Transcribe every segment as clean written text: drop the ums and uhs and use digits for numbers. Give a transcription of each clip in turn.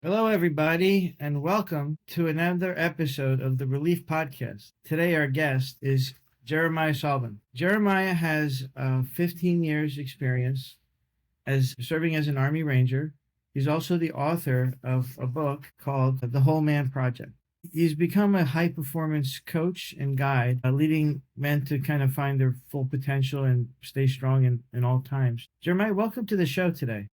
Hello, everybody, and welcome to another episode of the Relief Podcast. Today, our guest is Jeramiah Solven. Jeremiah has 15 years experience as serving as an Army Ranger. He's also the author of a book called The Whole Man Project. He's become a high performance coach and guide, leading men to kind of find their full potential and stay strong in all times. Jeremiah, welcome to the show today.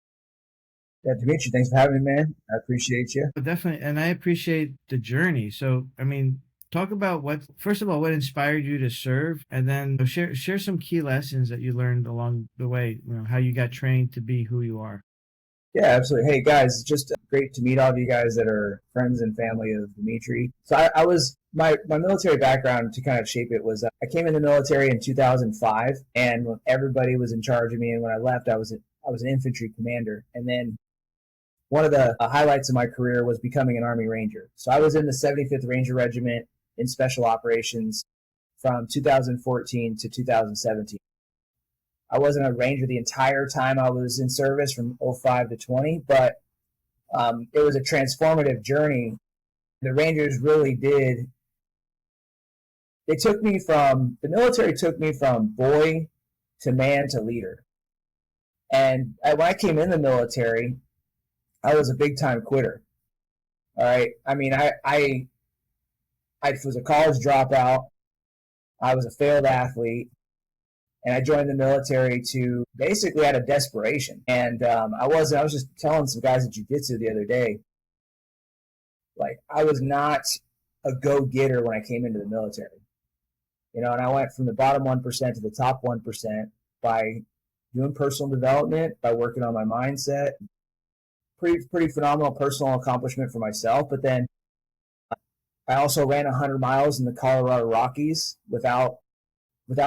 Yeah, Demetri, thanks for having me, man. I appreciate you. Definitely, and I appreciate the journey. So, talk about first of all, what inspired you to serve, and then share some key lessons that you learned along the way. How you got trained to be who you are. Yeah, absolutely. Hey, guys, just great to meet all of you guys that are friends and family of Demetri. So I was, my military background to kind of shape it was, I came in the military in 2005, and when everybody was in charge of me, and when I left, I was an infantry commander. And then one of the highlights of my career was becoming an Army Ranger. So I was in the 75th Ranger Regiment in Special Operations from 2014 to 2017. I wasn't a Ranger the entire time I was in service from 05 to 20, but it was a transformative journey. The Rangers really did. The military took me from boy to man to leader. And when I came in the military, I was a big time quitter. All right. I mean, I was a college dropout. I was a failed athlete, and I joined the military to basically out of desperation. And I was just telling some guys at jiu-jitsu the other day, like, I was not a go-getter when I came into the military. And I went from the bottom 1% to the top 1% by doing personal development, by working on my mindset. Pretty phenomenal personal accomplishment for myself. But then I also ran 100 miles in the Colorado Rockies without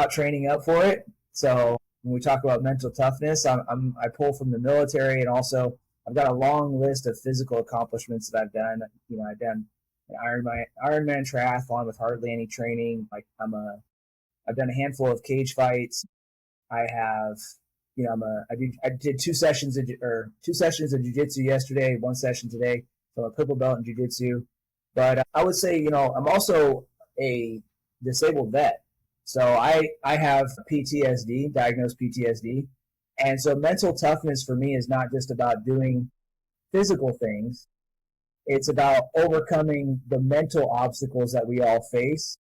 training up for it. So when we talk about mental toughness, I pull from the military, and also I've got a long list of physical accomplishments that I've done. I've done an Ironman triathlon with hardly any training. I've done a handful of cage fights. I have. I did two sessions of jiu-jitsu yesterday, one session today. So I'm a purple belt in jiu-jitsu. But I would say, I'm also a disabled vet. So I have PTSD, diagnosed PTSD. And so mental toughness for me is not just about doing physical things. It's about overcoming the mental obstacles that we all face,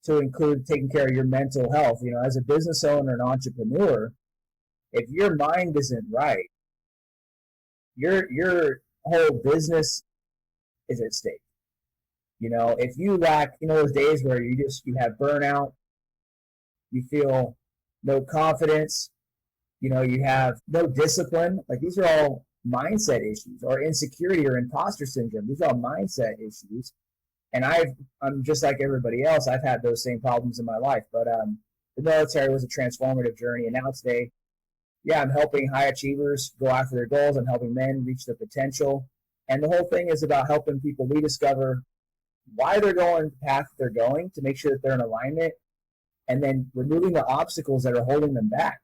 to include taking care of your mental health. As a business owner and entrepreneur, if your mind isn't right, your whole business is at stake. If you lack, those days where you have burnout, you feel no confidence, you have no discipline. Like, these are all mindset issues, or insecurity or imposter syndrome. These are all mindset issues. And I'm just like everybody else. I've had those same problems in my life. But the military was a transformative journey. And now today, I'm helping high achievers go after their goals. I'm helping men reach their potential. And the whole thing is about helping people rediscover why they're going the path they're going, to make sure that they're in alignment, and then removing the obstacles that are holding them back.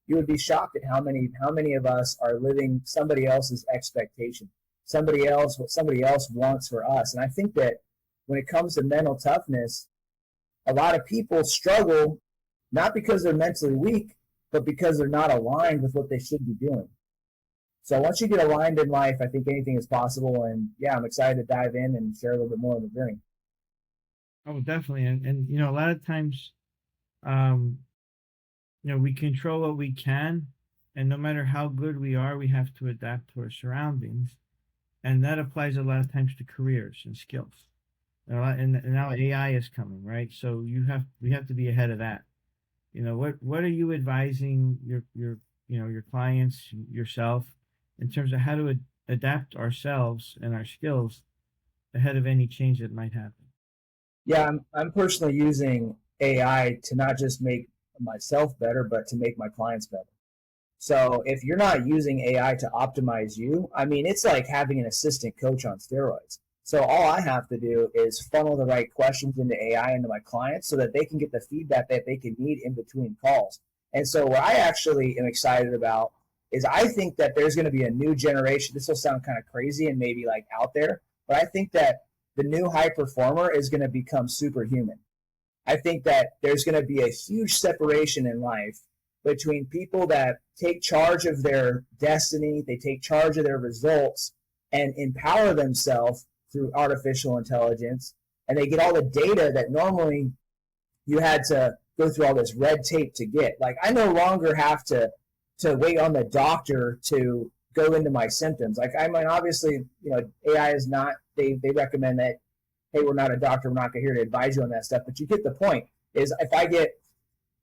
You would be shocked at how many of us are living somebody else's expectation, what somebody else wants for us. And I think that when it comes to mental toughness, a lot of people struggle not because they're mentally weak, but because they're not aligned with what they should be doing. So once you get aligned in life, I think anything is possible. And I'm excited to dive in and share a little bit more of the journey. Oh, definitely. And a lot of times, we control what we can, and no matter how good we are, we have to adapt to our surroundings. And that applies a lot of times to careers and skills. And now AI is coming, right? So we have to be ahead of that. What are you advising your clients, yourself, in terms of how to adapt ourselves and our skills ahead of any change that might happen? Yeah, I'm personally using AI to not just make myself better, but to make my clients better. So if you're not using AI to optimize you, it's like having an assistant coach on steroids. So all I have to do is funnel the right questions into AI into my clients so that they can get the feedback that they can need in between calls. And so what I actually am excited about is I think that there's going to be a new generation. This will sound kind of crazy and maybe like out there, but I think that the new high performer is going to become superhuman. I think that there's going to be a huge separation in life between people that take charge of their destiny, they take charge of their results, and empower themselves through artificial intelligence, and they get all the data that normally you had to go through all this red tape to get. Like, I no longer have to wait on the doctor to go into my symptoms. Like, I mean, obviously, AI is not, they recommend that, hey, we're not a doctor, we're not here to advise you on that stuff, but you get the point. Is if I get,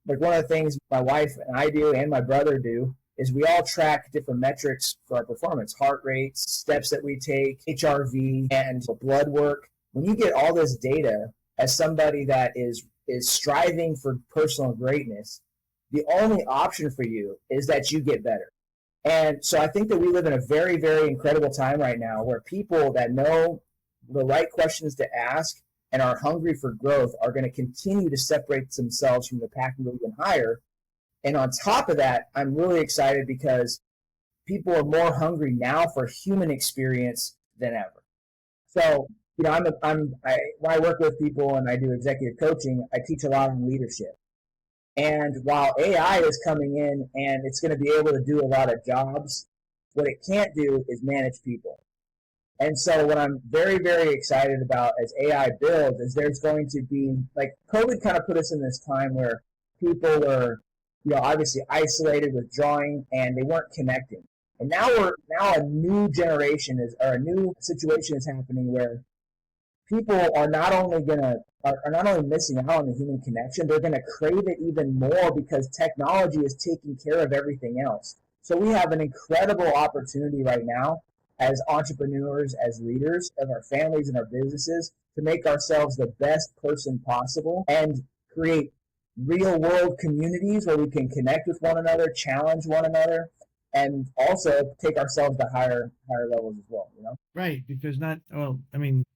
like, one of the things my wife and I do and my brother do is we all track different metrics for our performance, heart rates, steps that we take, HRV, and blood work. When you get all this data as somebody that is striving for personal greatness, the only option for you is that you get better. And so I think that we live in a very, very incredible time right now where people that know the right questions to ask and are hungry for growth are going to continue to separate themselves from the pack and go even higher. And on top of that, I'm really excited because people are more hungry now for human experience than ever. So, when I work with people and I do executive coaching, I teach a lot on leadership. And while AI is coming in and it's going to be able to do a lot of jobs, what it can't do is manage people. And so what I'm very, very excited about as AI builds is there's going to be, like, COVID kind of put us in this time where people were, obviously isolated, withdrawing, and they weren't connecting. And now a new generation a new situation is happening where people are not only missing out on the human connection, they're going to crave it even more because technology is taking care of everything else. So we have an incredible opportunity right now as entrepreneurs, as leaders of our families and our businesses, to make ourselves the best person possible and create real world communities where we can connect with one another, challenge one another, and also take ourselves to higher levels as well, Right, because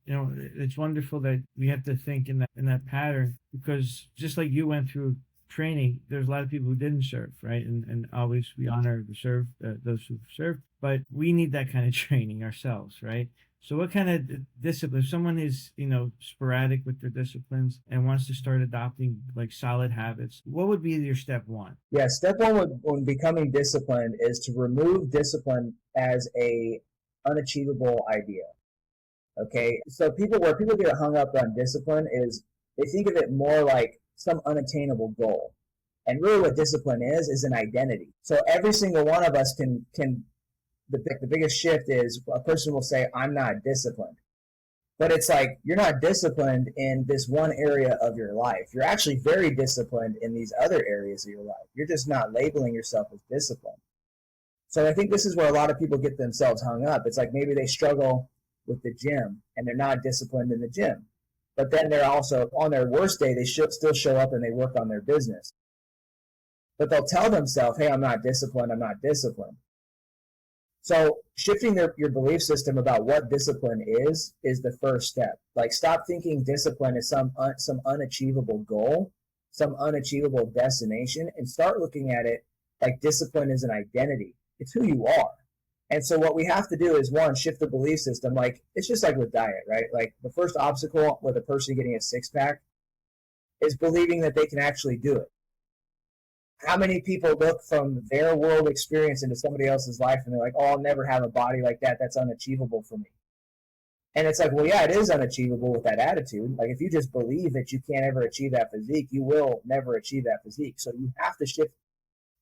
it's wonderful that we have to think in that pattern, because just like you went through training, there's a lot of people who didn't serve, right? And always we honor those who serve, but we need that kind of training ourselves, right? So what kind of discipline, if someone is, sporadic with their disciplines and wants to start adopting like solid habits, what would be your step one? Yeah, step one when becoming disciplined is to remove discipline as a unachievable idea. Okay, so where people get hung up on discipline is they think of it more like some unattainable goal. And really what discipline is an identity. So every single one of us can the biggest shift is a person will say, I'm not disciplined. But it's like, you're not disciplined in this one area of your life. You're actually very disciplined in these other areas of your life. You're just not labeling yourself as disciplined. So I think this is where a lot of people get themselves hung up. It's like maybe they struggle with the gym and they're not disciplined in the gym. But then they're also, on their worst day, they should still show up and they work on their business. But they'll tell themselves, hey, I'm not disciplined, I'm not disciplined. So shifting your belief system about what discipline is the first step. Like, stop thinking discipline is some unachievable goal, some unachievable destination, and start looking at it like discipline is an identity. It's who you are. And so what we have to do is, one, shift the belief system. Like, it's just like with diet, right? Like, the first obstacle with a person getting a six-pack is believing that they can actually do it. How many people look from their world experience into somebody else's life and they're like, oh, I'll never have a body like that. That's unachievable for me. And it's like, well, yeah, it is unachievable with that attitude. Like, if you just believe that you can't ever achieve that physique, you will never achieve that physique. So you have to shift.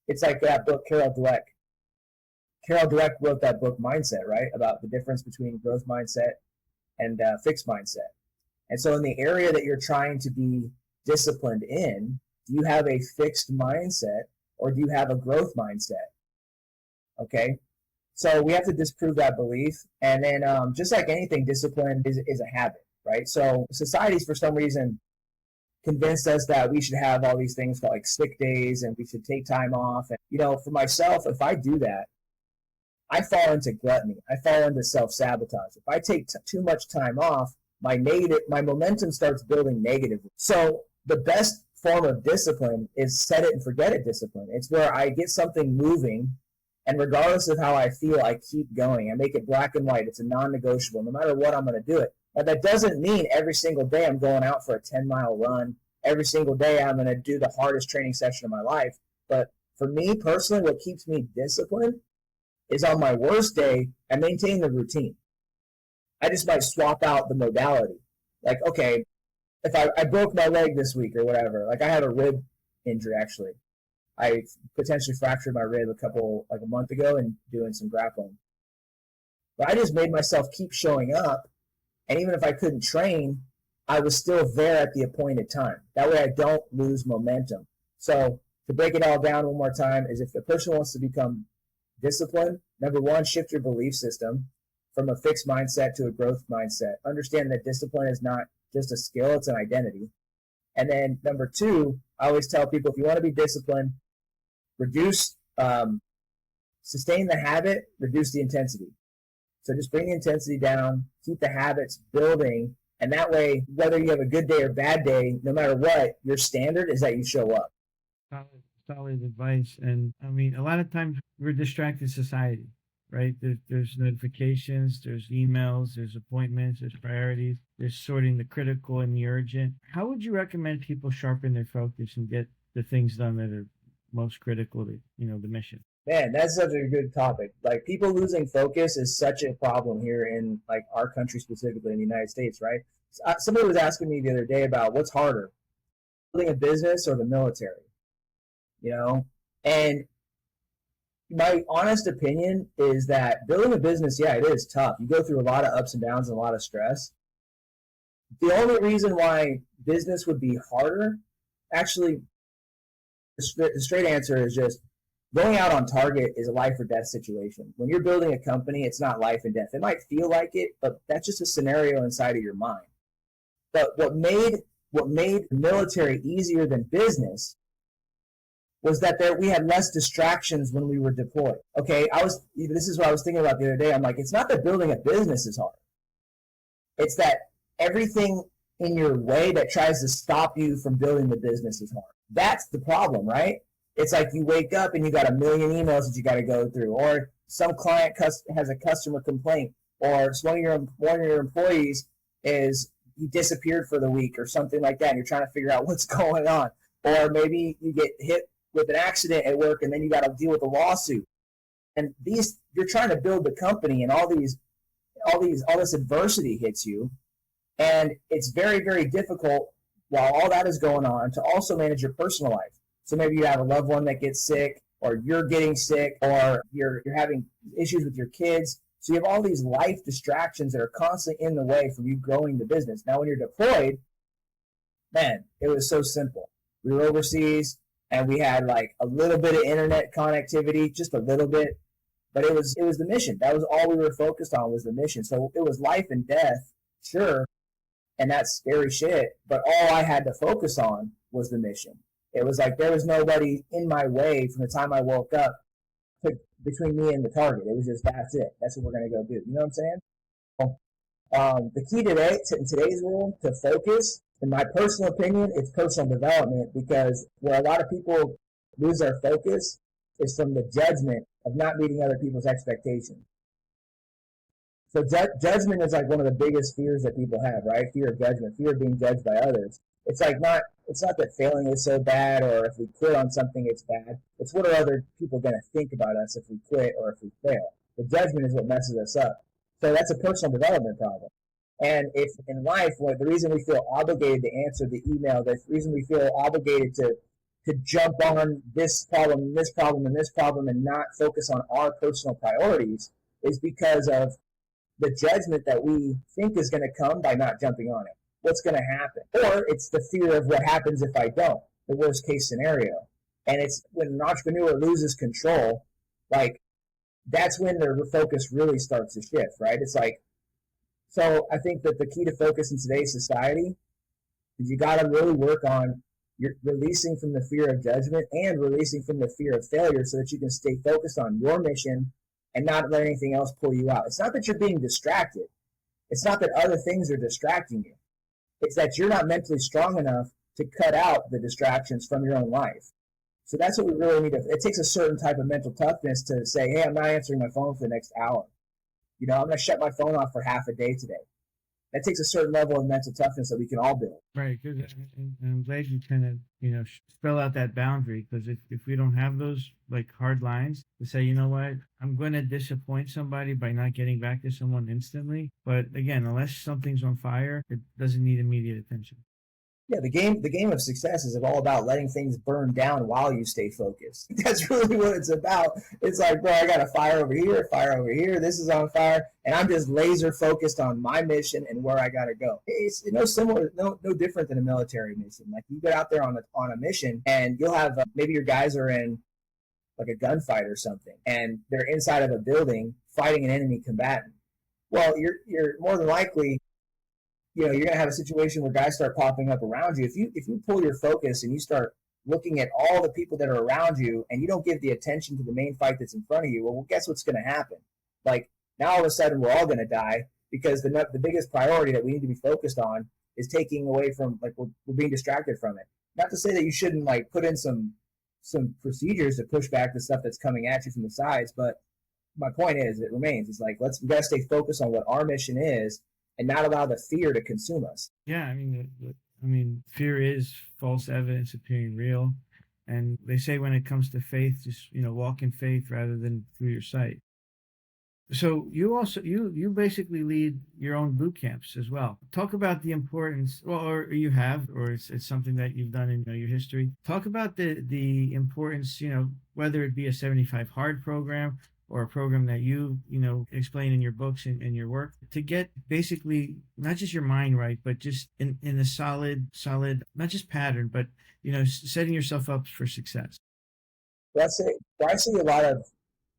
It's like that book, Carol Dweck. Carol Dweck wrote that book, Mindset, right? About the difference between growth mindset and fixed mindset. And so in the area that you're trying to be disciplined in, do you have a fixed mindset or do you have a growth mindset? Okay. So we have to disprove that belief. And then just like anything, discipline is a habit, right? So society's for some reason convinced us that we should have all these things called like sick days and we should take time off. And, for myself, if I do that, I fall into gluttony. I fall into self-sabotage. If I take too much time off, my momentum starts building negatively. So the best form of discipline is set it and forget it discipline. It's where I get something moving And regardless of how I feel, I keep going. I make it black and white. It's a non-negotiable. No matter what, I'm going to do it. Now, that doesn't mean every single day I'm going out for a 10-mile run. Every single day I'm going to do the hardest training session of my life. But for me personally, what keeps me disciplined is on my worst day, I maintain the routine. I just might swap out the modality. Like, okay, if I broke my leg this week or whatever, like I had a rib injury actually. I potentially fractured my rib a month ago and doing some grappling. But I just made myself keep showing up. And even if I couldn't train, I was still there at the appointed time. That way I don't lose momentum. So to break it all down one more time is if the person wants to become disciplined, number one, shift your belief system from a fixed mindset to a growth mindset. Understand that discipline is not just a skill, it's an identity. And then number two, I always tell people if you want to be disciplined, sustain the habit, reduce the intensity. So just bring the intensity down, keep the habits building, and that way, whether you have a good day or bad day, no matter what, your standard is that you show up. Solid advice. And I mean, a lot of times we're a distracted society, right? There's notifications, there's emails, there's appointments, there's priorities, there's sorting the critical and the urgent. How would you recommend people sharpen their focus and get the things done that are most critical to, the mission? Man, that's such a good topic. Like, people losing focus is such a problem here in like our country, specifically in the United States, right? Somebody was asking me the other day about what's harder, building a business or the military, And my honest opinion is that building a business, yeah, it is tough. You go through a lot of ups and downs and a lot of stress. The only reason why business would be harder, actually, the straight answer is just going out on target is a life or death situation. When you're building a company, it's not life and death. It might feel like it, but that's just a scenario inside of your mind. But what made the military easier than business was that we had less distractions when we were deployed. Okay, this is what I was thinking about the other day. I'm like, it's not that building a business is hard. It's that everything in your way that tries to stop you from building the business is hard. That's the problem, right? It's like you wake up and you got a million emails that you got to go through, or some client has a customer complaint, or one of your employees he disappeared for the week or something like that, and you're trying to figure out what's going on. Or maybe you get hit with an accident at work and then you got to deal with a lawsuit. And you're trying to build the company, and all this adversity hits you, and it's very, very difficult while all that is going on to also manage your personal life. So maybe you have a loved one that gets sick, or you're getting sick, or you're having issues with your kids. So you have all these life distractions that are constantly in the way from you growing the business. Now, when you're deployed, man, it was so simple. We were overseas, and we had like a little bit of internet connectivity, just a little bit, but it was the mission. That was all we were focused on, was the mission. So it was life and death, sure, and that's scary shit, but all I had to focus on was the mission. It was like there was nobody in my way from the time I woke up between me and the target. It was just, that's it. That's what we're going to go do. You know what I'm saying? The key today, in today's world, to focus, in my personal opinion, it's personal development, because where a lot of people lose their focus is from the judgment of not meeting other people's expectations. So judgment is like one of the biggest fears that people have, right? Fear of judgment, fear of being judged by others. It's not that failing is so bad, or if we quit on something, it's bad. It's what are other people going to think about us if we quit or if we fail. The judgment is what messes us up. So that's a personal development problem. And if in life, the reason we feel obligated to answer the email, the reason we feel obligated to jump on this problem, and this problem, and this problem, and not focus on our personal priorities, is because of the judgment that we think is going to come by not jumping on it. What's going to happen? Or it's the fear of what happens if I don't, the worst case scenario. And it's when an entrepreneur loses control, like, that's when their focus really starts to shift, right? It's like, so I think that the key to focus in today's society is you got to really work on releasing from the fear of judgment and releasing from the fear of failure, so that you can stay focused on your mission and not let anything else pull you out. It's not that you're being distracted. It's not that other things are distracting you. It's that you're not mentally strong enough to cut out the distractions from your own life. So that's what we really need to, it takes a certain type of mental toughness to say, hey, I'm not answering my phone for the next hour. You know, I'm going to shut my phone off for half a day today. That takes a certain level of mental toughness that we can all build. Right. Good. And I'm glad you kind of, spell out that boundary, because if we don't have those like hard lines to say, you know what, I'm going to disappoint somebody by not getting back to someone instantly. But again, unless something's on fire, it doesn't need immediate attention. Yeah, the game of success is all about letting things burn down while you stay focused. That's really what it's about. It's like, bro, I got a fire over here, this is on fire, and I'm just laser focused on my mission and where I gotta go. It's no different than a military mission. Like, you get out there on a mission, and you'll have maybe your guys are in like a gunfight or something, and they're inside of a building fighting an enemy combatant. Well, you're more than likely, you're going to have a situation where guys start popping up around you. If you pull your focus and you start looking at all the people that are around you and you don't give the attention to the main fight that's in front of you, well, guess what's going to happen? Like, now all of a sudden we're all going to die because the biggest priority that we need to be focused on is taking away from, like, we're being distracted from it. Not to say that you shouldn't, like, put in some procedures to push back the stuff that's coming at you from the sides, but my point is, it remains. It's like, we got to stay focused on what our mission is and not allow the fear to consume us. Yeah, I mean, fear is false evidence appearing real, and they say when it comes to faith, just walk in faith rather than through your sight. So you also you basically lead your own boot camps as well. Talk about the importance, or you have, or it's something that you've done in your history. Talk about the importance, whether it be a 75 hard program or a program that you explain in your books and your work, to get basically not just your mind right, but just in a solid, not just pattern, but setting yourself up for success. That's it. Where I see a lot of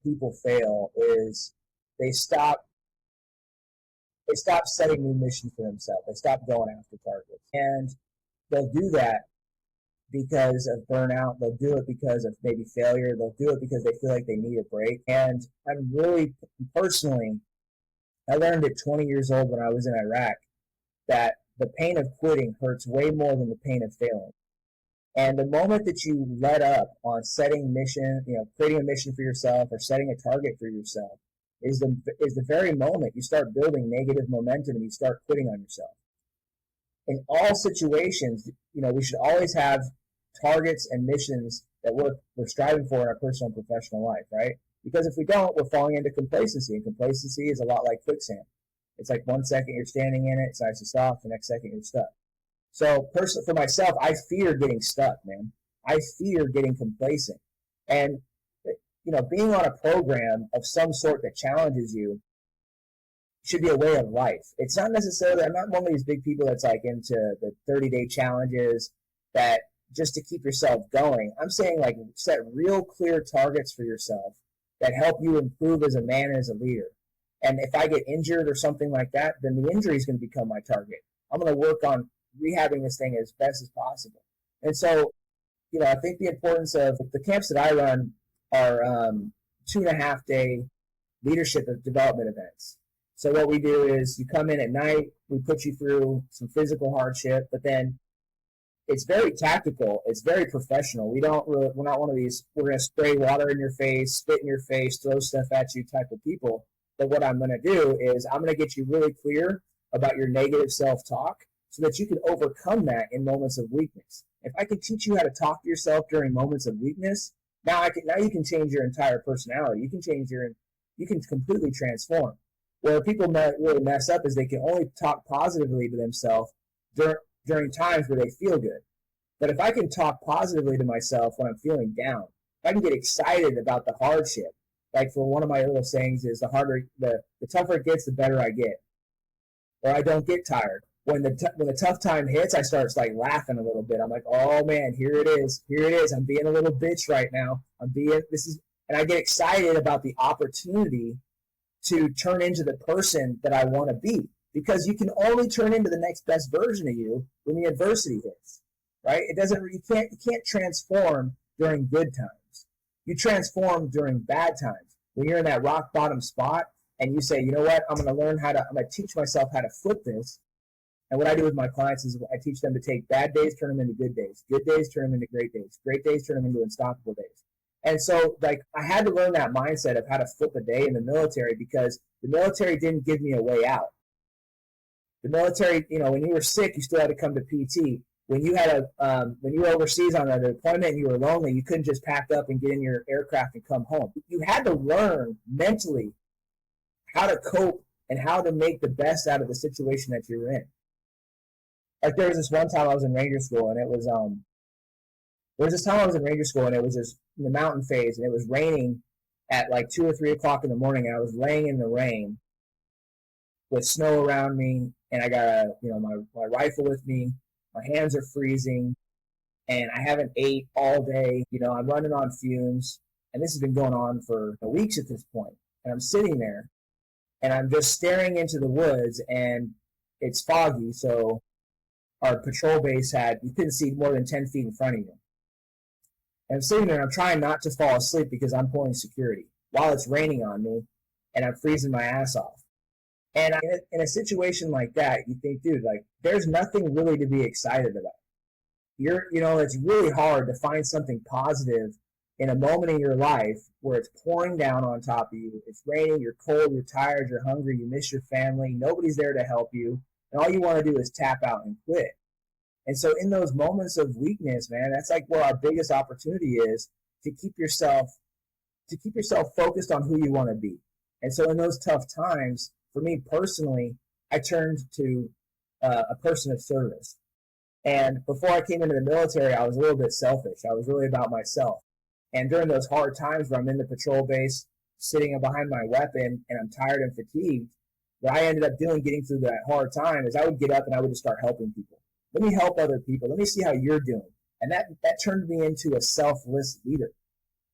people fail is they stop setting new missions for themselves. They stop going after targets, and they'll do that because of burnout. They'll do it because of maybe failure. They'll do it because they feel like they need a break. And I'm really, personally, I learned at 20 years old when I was in Iraq that the pain of quitting hurts way more than the pain of failing. And the moment that you let up on setting mission, creating a mission for yourself or setting a target for yourself is the very moment you start building negative momentum and you start quitting on yourself. In all situations, we should always have targets and missions that we're striving for in our personal and professional life, right? Because if we don't, we're falling into complacency, and complacency is a lot like quicksand. It's like 1 second you're standing in it, it's nice and soft, the next second you're stuck. So for myself, I fear getting stuck, man. I fear getting complacent. And, being on a program of some sort that challenges you should be a way of life. It's not necessarily, I'm not one of these big people that's like into the 30-day challenges that just to keep yourself going. I'm saying, like, set real clear targets for yourself that help you improve as a man and as a leader. And if I get injured or something like that, then the injury is going to become my target. I'm going to work on rehabbing this thing as best as possible. And so, I think the importance of the camps that I run are 2.5 day leadership and development events. So what we do is you come in at night, we put you through some physical hardship, but then it's very tactical. It's very professional. We're not one of these, we're going to spray water in your face, spit in your face, throw stuff at you type of people. But what I'm going to do is I'm going to get you really clear about your negative self-talk so that you can overcome that in moments of weakness. If I can teach you how to talk to yourself during moments of weakness, now you can change your entire personality. You can completely transform. Where people really mess up is they can only talk positively to themselves during times where they feel good. But if I can talk positively to myself when I'm feeling down, if I can get excited about the hardship, like for one of my little sayings is the tougher it gets, the better I get. Or I don't get tired. When the tough time hits, I start like laughing a little bit. I'm like, oh man, here it is. I'm being a little bitch right now. And I get excited about the opportunity to turn into the person that I want to be, because you can only turn into the next best version of you when the adversity hits, right? You can't transform during good times. You transform during bad times. When you're in that rock bottom spot and you say, you know what, I'm going to teach myself how to flip this. And what I do with my clients is I teach them to take bad days, turn them into good days turn them into great days turn them into unstoppable days. And so, like, I had to learn that mindset of how to flip a day in the military, because the military didn't give me a way out. The military, when you were sick, you still had to come to PT. When you were overseas on a deployment and you were lonely, you couldn't just pack up and get in your aircraft and come home. You had to learn mentally how to cope and how to make the best out of the situation that you were in. Like, there was this one time I was in Ranger School, and it was just in the mountain phase, and it was raining at like 2 or 3 o'clock in the morning, and I was laying in the rain with snow around me, and I got my rifle with me. My hands are freezing, and I haven't ate all day. I'm running on fumes, and this has been going on for weeks at this point. And I'm sitting there, and I'm just staring into the woods, and it's foggy, so our patrol base you couldn't see more than 10 feet in front of you. And I'm sitting there, and I'm trying not to fall asleep because I'm pulling security while it's raining on me, and I'm freezing my ass off. And in a situation like that, you think, dude, like, there's nothing really to be excited about. It's really hard to find something positive in a moment in your life where it's pouring down on top of you. It's raining, you're cold, you're tired, you're hungry, you miss your family, nobody's there to help you, and all you want to do is tap out and quit. And so in those moments of weakness, man, that's like where our biggest opportunity is, to keep yourself focused on who you want to be. And so in those tough times, for me personally, I turned to a person of service. And before I came into the military, I was a little bit selfish. I was really about myself. And during those hard times where I'm in the patrol base, sitting behind my weapon, and I'm tired and fatigued, what I ended up doing getting through that hard time is I would get up and I would just start helping people. Let me help other people. Let me see how you're doing. And that turned me into a selfless leader.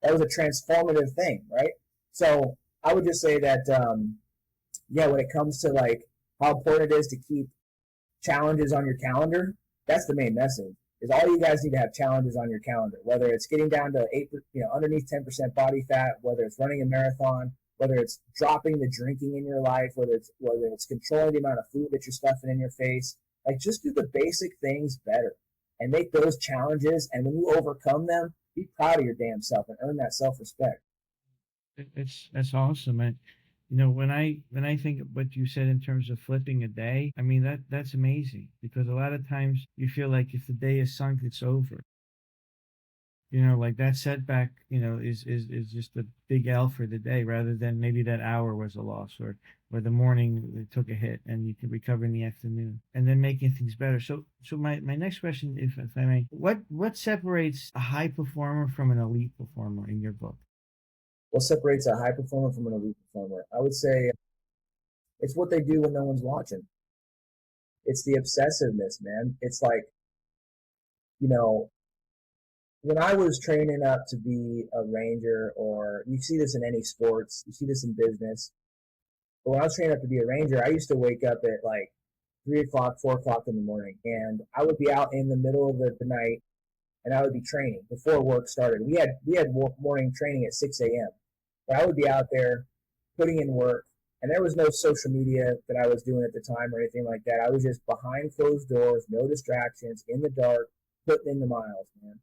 That was a transformative thing, right? So I would just say that, when it comes to like how important it is to keep challenges on your calendar, that's the main message. Is all you guys need to have challenges on your calendar, whether it's getting down to underneath 10% body fat, whether it's running a marathon, whether it's dropping the drinking in your life, whether it's controlling the amount of food that you're stuffing in your face. Like, just do the basic things better and make those challenges. And when you overcome them, be proud of your damn self and earn that self-respect. That's awesome. And when I think of what you said in terms of flipping a day, I mean, that's amazing, because a lot of times you feel like if the day is sunk, it's over. Like that setback, is just a big L for the day, rather than maybe that hour was a loss, or the morning took a hit and you can recover in the afternoon, and then making things better. So my next question, if I may, what separates a high performer from an elite performer in your book? What separates a high performer from an elite performer? I would say it's what they do when no one's watching. It's the obsessiveness, man. It's like, when I was training up to be a ranger, or you see this in any sports, you see this in business, but when I was training up to be a ranger, I used to wake up at like 3 o'clock, 4 o'clock in the morning, and I would be out in the middle of the night, and I would be training before work started. We had morning training at 6 a.m., but I would be out there putting in work, and there was no social media that I was doing at the time or anything like that. I was just behind closed doors, no distractions, in the dark, putting in the miles, man.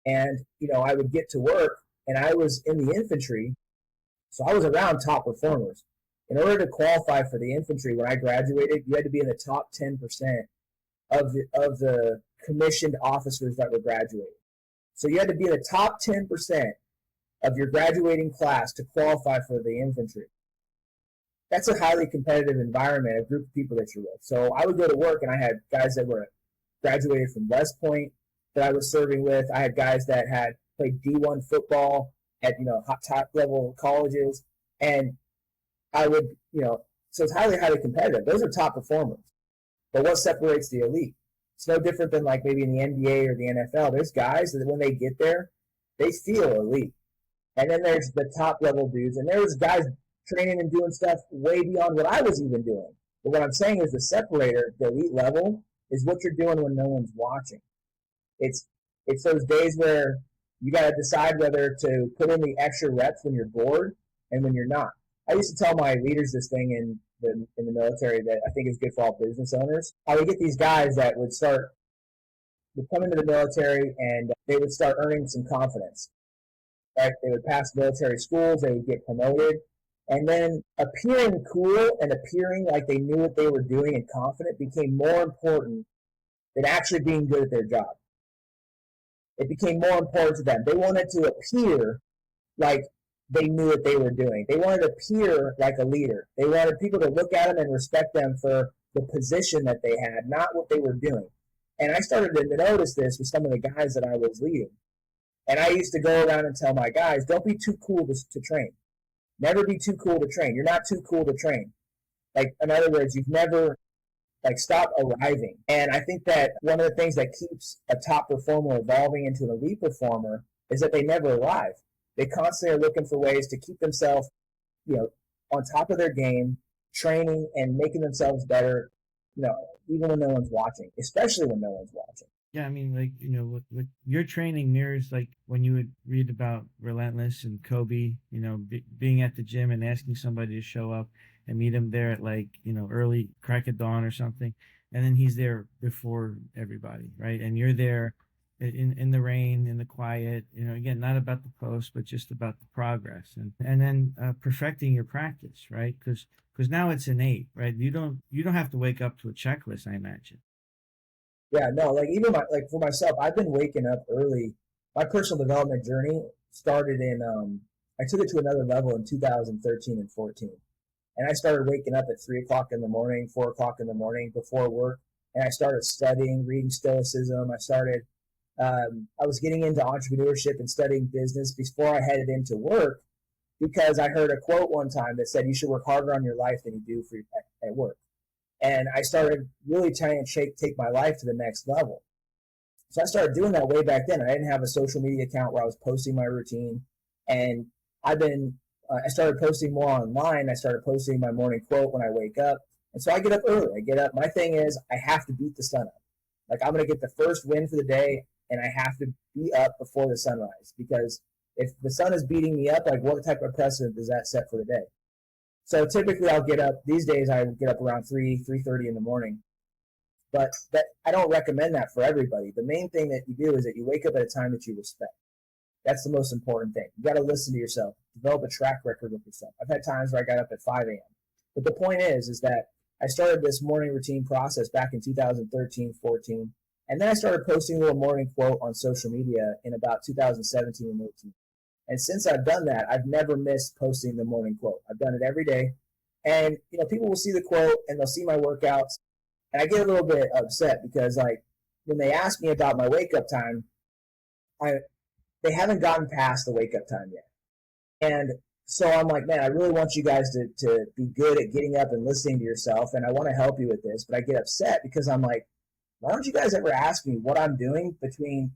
And, I would get to work, and I was in the infantry, so I was around top performers. In order to qualify for the infantry, when I graduated, you had to be in the top 10% of the commissioned officers that were graduating. So you had to be in the top 10% of your graduating class to qualify for the infantry. That's a highly competitive environment, a group of people that you're with. So I would go to work, and I had guys that were graduated from West Point that I was serving with. I had guys that had played D1 football at, top level colleges. And I would, so it's highly, highly competitive. Those are top performers. But what separates the elite? It's no different than like maybe in the NBA or the NFL. There's guys that when they get there, they feel elite. And then there's the top level dudes. And there's guys training and doing stuff way beyond what I was even doing. But what I'm saying is the separator, the elite level, is what you're doing when no one's watching. It's those days where you got to decide whether to put in the extra reps when you're bored and when you're not. I used to tell my leaders this thing, and in the military that I think is good for all business owners. I would get these guys that would come into the military and they would start earning some confidence. Right? They would pass military schools, they would get promoted, and then appearing cool and appearing like they knew what they were doing and confident became more important than actually being good at their job. It became more important to them. They wanted to appear like they knew what they were doing. They wanted to appear like a leader. They wanted people to look at them and respect them for the position that they had, not what they were doing. And I started to notice this with some of the guys that I was leading. And I used to go around and tell my guys, don't be too cool to train. Never be too cool to train. You're not too cool to train. Like, in other words, you've never, stop arriving. And I think that one of the things that keeps a top performer evolving into an elite performer is that they never arrive. They constantly are looking for ways to keep themselves, on top of their game, training and making themselves better, even when no one's watching, especially when no one's watching. Yeah, I mean, what your training mirrors, like when you would read about Relentless and Kobe, being at the gym and asking somebody to show up and meet him there at early crack of dawn or something. And then he's there before everybody, right? And you're there in the rain, in the quiet, again, not about the post, but just about the progress and then perfecting your practice, right? Because now it's innate, right? You don't have to wake up to a checklist, I imagine. Yeah, no, even for myself, I've been waking up early. My personal development journey started I took it to another level in 2013 and 14. And I started waking up at 3 o'clock in the morning, 4 o'clock in the morning before work. And I started studying, reading Stoicism. I was getting into entrepreneurship and studying business before I headed into work because I heard a quote one time that said you should work harder on your life than you do at work. And I started really trying to take my life to the next level. So I started doing that way back then. I didn't have a social media account where I was posting my routine. And I started posting more online. I started posting my morning quote when I wake up. And so I get up early. I get up. My thing is I have to beat the sun up. I'm going to get the first win for the day, and I have to be up before the sunrise. Because if the sun is beating me up, what type of precedent does that set for the day? So typically I'll get up, these days I get up around 3:30 in the morning. But I don't recommend that for everybody. The main thing that you do is that you wake up at a time that you respect. That's the most important thing. You got to listen to yourself, develop a track record with yourself. I've had times where I got up at 5 a.m. But the point is that I started this morning routine process back in 2013, 14. And then I started posting a little morning quote on social media in about 2017 and 18. And since I've done that, I've never missed posting the morning quote. I've done it every day. And, people will see the quote and they'll see my workouts. And I get a little bit upset because, when they ask me about my wake-up time, they haven't gotten past the wake-up time yet. And so I'm like, man, I really want you guys to be good at getting up and listening to yourself. And I want to help you with this. But I get upset because I'm like, why don't you guys ever ask me what I'm doing between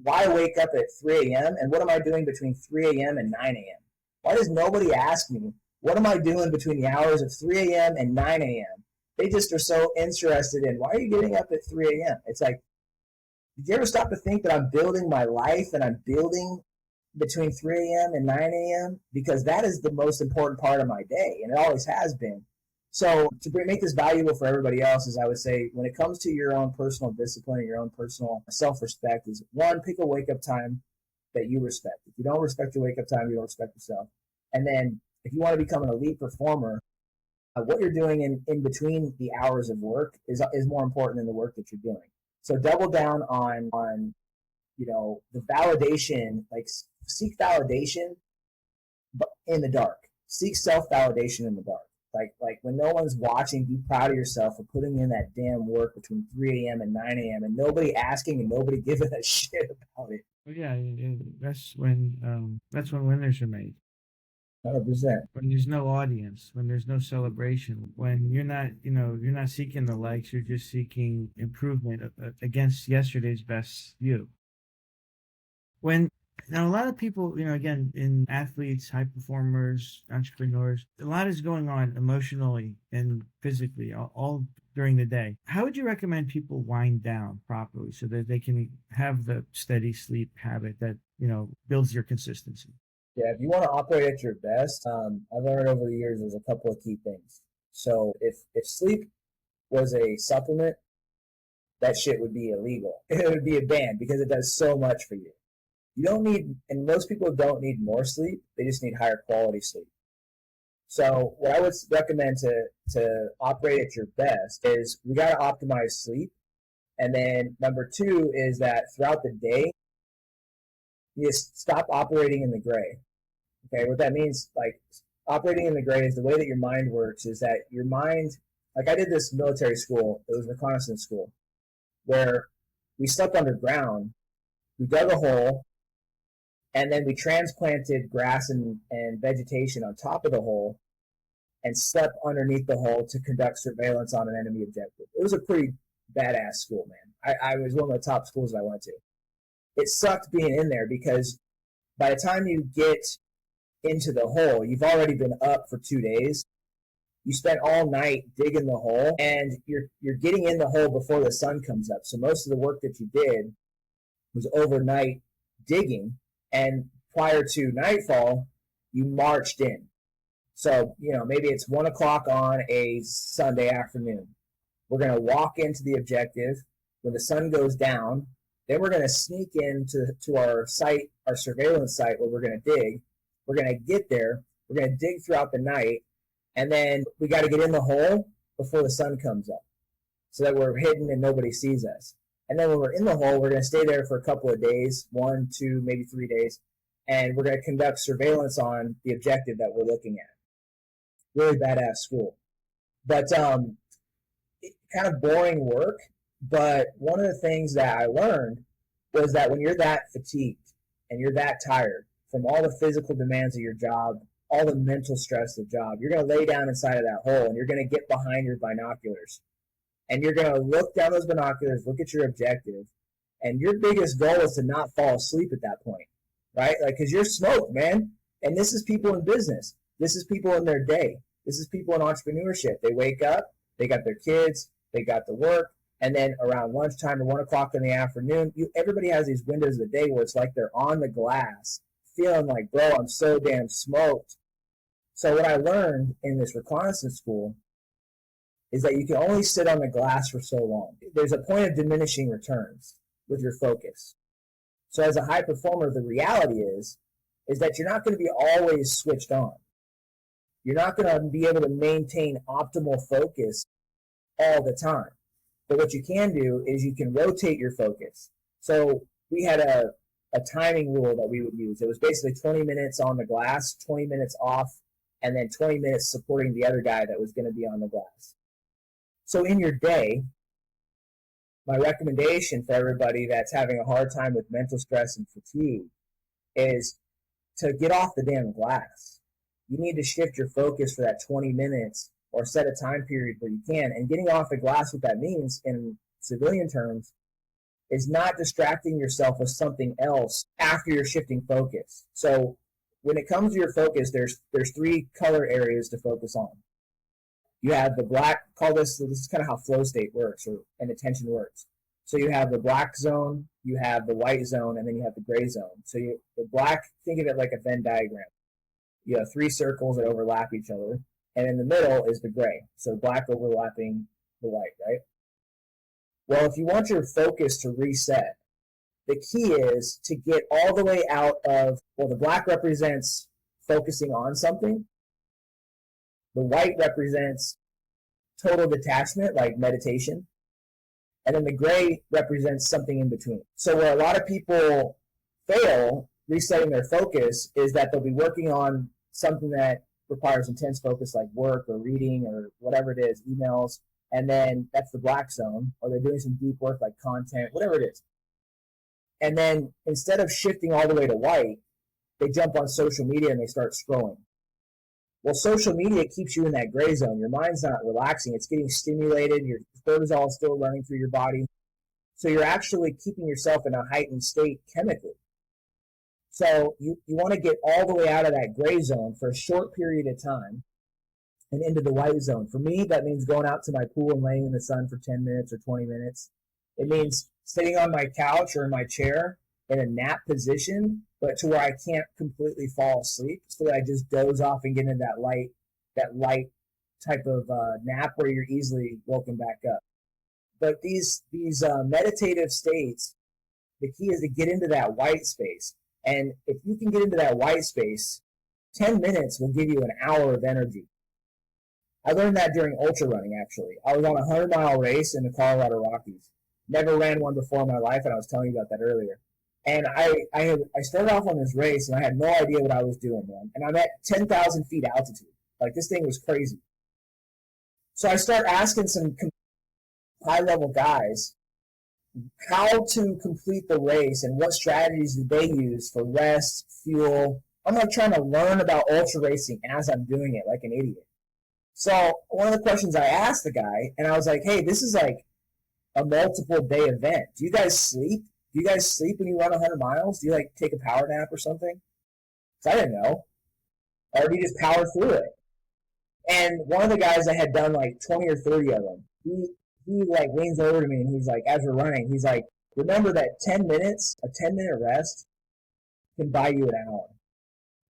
why I wake up at 3 a.m. and what am I doing between 3 a.m. and 9 a.m.? Why does nobody ask me what am I doing between the hours of 3 a.m. and 9 a.m.? They just are so interested in why are you getting up at 3 a.m.? It's like, did you ever stop to think that I'm building my life and I'm building between 3 a.m. and 9 a.m.? Because that is the most important part of my day, and it always has been. So to make this valuable for everybody else is I would say when it comes to your own personal discipline and your own personal self-respect is one, pick a wake-up time that you respect. If you don't respect your wake-up time, you don't respect yourself. And then if you want to become an elite performer, what you're doing in between the hours of work is more important than the work that you're doing. So double down on the validation, seek validation but in the dark. Seek self-validation in the dark. Like when no one's watching, be proud of yourself for putting in that damn work between 3 a.m. and 9 a.m. and nobody asking and nobody giving a shit about it. Well, yeah, that's when winners are made. 100%. When there's no audience, when there's no celebration, when you're not seeking the likes, you're just seeking improvement against yesterday's best you. Now, a lot of people, again, in athletes, high performers, entrepreneurs, a lot is going on emotionally and physically all during the day. How would you recommend people wind down properly so that they can have the steady sleep habit that, builds your consistency? Yeah, if you want to operate at your best, I've learned over the years there's a couple of key things. So if sleep was a supplement, that shit would be illegal. It would be a ban because it does so much for you. You don't need, and most people don't need more sleep. They just need higher quality sleep. So what I would recommend to operate at your best is we got to optimize sleep. And then number two is that throughout the day, you just stop operating in the gray. Okay, what that means, like operating in the gray is the way that your mind works is that your mind, like I did this military school, it was reconnaissance school, where we slept underground, we dug a hole, and then we transplanted grass and vegetation on top of the hole and slept underneath the hole to conduct surveillance on an enemy objective. It was a pretty badass school, man. I was one of the top schools I went to. It sucked being in there because by the time you get into the hole, you've already been up for 2 days. You spent all night digging the hole, and you're getting in the hole before the sun comes up. So most of the work that you did was overnight digging, and prior to nightfall, you marched in. So, maybe it's 1 o'clock on a Sunday afternoon. We're going to walk into the objective when the sun goes down. Then we're going to sneak into our site, our surveillance site where we're going to dig. We're going to get there. We're going to dig throughout the night. And then we got to get in the hole before the sun comes up so that we're hidden and nobody sees us. And then when we're in the hole, we're going to stay there for a couple of days, 1, 2, maybe 3 days. And we're going to conduct surveillance on the objective that we're looking at. Really badass school. But kind of boring work. But one of the things that I learned was that when you're that fatigued and you're that tired from all the physical demands of your job, all the mental stress of the job, you're going to lay down inside of that hole and you're going to get behind your binoculars. And you're going to look down those binoculars, look at your objective, and your biggest goal is to not fall asleep at that point, right? Like, because you're smoked, man. And this is people in business. This is people in their day. This is people in entrepreneurship. They wake up, they got their kids, they got the work, and then around lunchtime or 1 o'clock in the afternoon, everybody has these windows of the day where it's like they're on the glass, feeling like, bro, I'm so damn smoked. So what I learned in this reconnaissance school is that you can only sit on the glass for so long. There's a point of diminishing returns with your focus. So as a high performer, the reality is that you're not going to be always switched on. You're not going to be able to maintain optimal focus all the time. But what you can do is you can rotate your focus. So we had a timing rule that we would use. It was basically 20 minutes on the glass, 20 minutes off, and then 20 minutes supporting the other guy that was going to be on the glass. So in your day, my recommendation for everybody that's having a hard time with mental stress and fatigue is to get off the damn glass. You need to shift your focus for that 20 minutes or set a time period where you can. And getting off the glass, what that means in civilian terms, is not distracting yourself with something else after you're shifting focus. So when it comes to your focus, there's 3 color areas to focus on. You have the black, this is kind of how flow state works and attention works. So you have the black zone, you have the white zone, and then you have the gray zone. So the black, think of it like a Venn diagram. You have 3 circles that overlap each other, and in the middle is the gray. So black overlapping the white, right? Well, if you want your focus to reset, the key is to get all the way out of, the black represents focusing on something. The white represents total detachment, like meditation. And then the gray represents something in between. So where a lot of people fail resetting their focus is that they'll be working on something that requires intense focus, like work or reading or whatever it is, emails. And then that's the black zone, or they're doing some deep work like content, whatever it is. And then instead of shifting all the way to white, they jump on social media and they start scrolling. Well, social media keeps you in that gray zone. Your mind's not relaxing. It's getting stimulated. Your cortisol is still running through your body. So you're actually keeping yourself in a heightened state chemically. So you want to get all the way out of that gray zone for a short period of time and into the white zone. For me, that means going out to my pool and laying in the sun for 10 minutes or 20 minutes. It means sitting on my couch or in my chair in a nap position, but to where I can't completely fall asleep, so that I just doze off and get into that light type of nap where you're easily woken back up. But these meditative states, the key is to get into that white space. And if you can get into that white space, 10 minutes will give you an hour of energy. I learned that during ultra running, actually. I was on a 100-mile race in the Colorado Rockies. Never ran one before in my life, and I was telling you about that earlier. And I started off on this race, and I had no idea what I was doing, man. And I'm at 10,000 feet altitude. Like, this thing was crazy. So I start asking some high-level guys how to complete the race and what strategies do they use for rest, fuel. I'm like trying to learn about ultra racing as I'm doing it like an idiot. So one of the questions I asked the guy, and I was like, hey, this is like a multiple day event. Do you guys sleep? Do you guys sleep when you run 100 miles? Do you like take a power nap or something? Because I didn't know. Or do you just power through it? And one of the guys that had done like 20 or 30 of them, he like leans over to me and he's like, as we're running, he's like, remember that 10 minutes, a 10-minute rest can buy you an hour.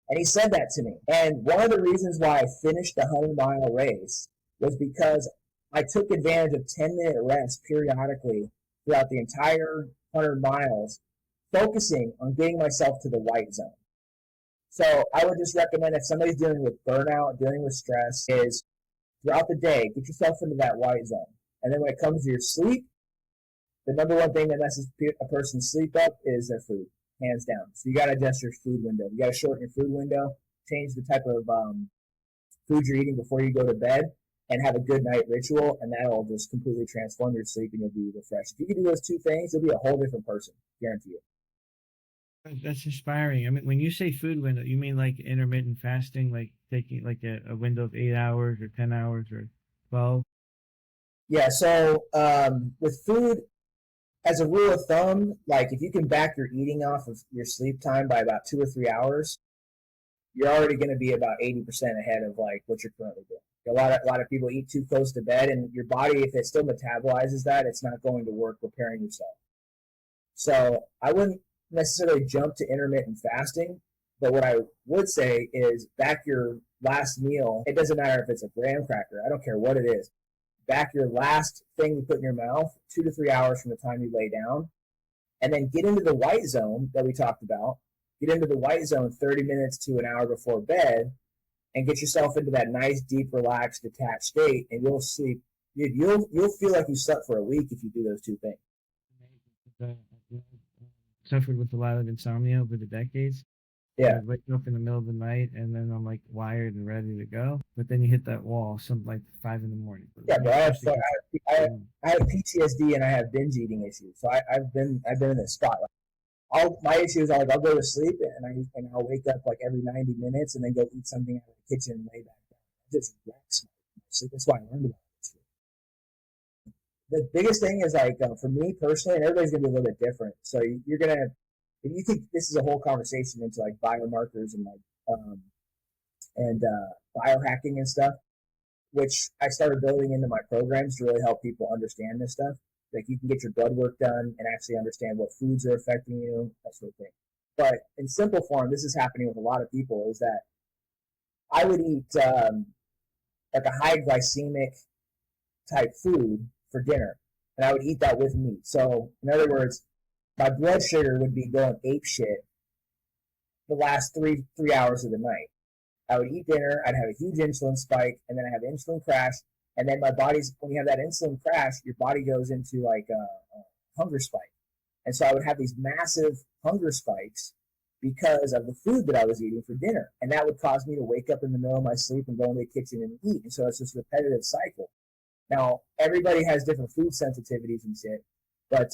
And he said that to me. And one of the reasons why I finished the 100-mile race was because I took advantage of 10-minute rest periodically throughout the entire 100 miles, focusing on getting myself to the white zone. So I would just recommend if somebody's dealing with burnout, dealing with stress, is throughout the day, get yourself into that white zone. And then when it comes to your sleep, the number one thing that messes a person's sleep up is their food, hands down. So you got to adjust your food window. You got to shorten your food window, change the type of food you're eating before you go to bed, and have a good night ritual, and that'll just completely transform your sleep, and you'll be refreshed. If you can do those two things, you'll be a whole different person, guarantee you. That's inspiring. I mean, when you say food window, you mean like intermittent fasting, like taking like a window of 8 hours or 10 hours or 12? Yeah, so with food, as a rule of thumb, like if you can back your eating off of your sleep time by about 2 or 3 hours, you're already going to be about 80% ahead of like what you're currently doing. A lot of people eat too close to bed, and your body, if it still metabolizes that, it's not going to work repairing yourself. So I wouldn't necessarily jump to intermittent fasting, but what I would say is back your last meal. It doesn't matter if it's a graham cracker. I don't care what it is. Back your last thing you put in your mouth 2 to 3 hours from the time you lay down, and then get into the white zone that we talked about. Get into the white zone 30 minutes to an hour before bed, and get yourself into that nice, deep, relaxed, detached state, and you'll sleep. You'll feel like you slept for a week if you do those two things. Suffered with a lot of insomnia over the decades. Yeah. I wake up in the middle of the night and then I'm like wired and ready to go. But then you hit that wall, something like 5 in the morning. Yeah, but I have PTSD and I have binge eating issues. So I've been in this spot. My issues are like I'll go to sleep and I'll wake up like every 90 minutes and then go eat something out of the kitchen and lay back down. It just wrecks my sleep. That's why I learned about it. The biggest thing is like for me personally, and everybody's gonna be a little bit different. So you're gonna, if you think this is a whole conversation into like biomarkers and like biohacking and stuff, which I started building into my programs to really help people understand this stuff. Like you can get your blood work done and actually understand what foods are affecting you, that sort of thing. But in simple form, this is happening with a lot of people, is that I would eat like a high glycemic type food for dinner, and I would eat that with meat. So in other words, my blood sugar would be going ape shit the last three hours of the night. I would eat dinner, I'd have a huge insulin spike, and then I have insulin crash. And then my body's, when you have that insulin crash, your body goes into like a hunger spike. And so I would have these massive hunger spikes because of the food that I was eating for dinner. And that would cause me to wake up in the middle of my sleep and go into the kitchen and eat. And so it's this repetitive cycle. Now, everybody has different food sensitivities and shit. But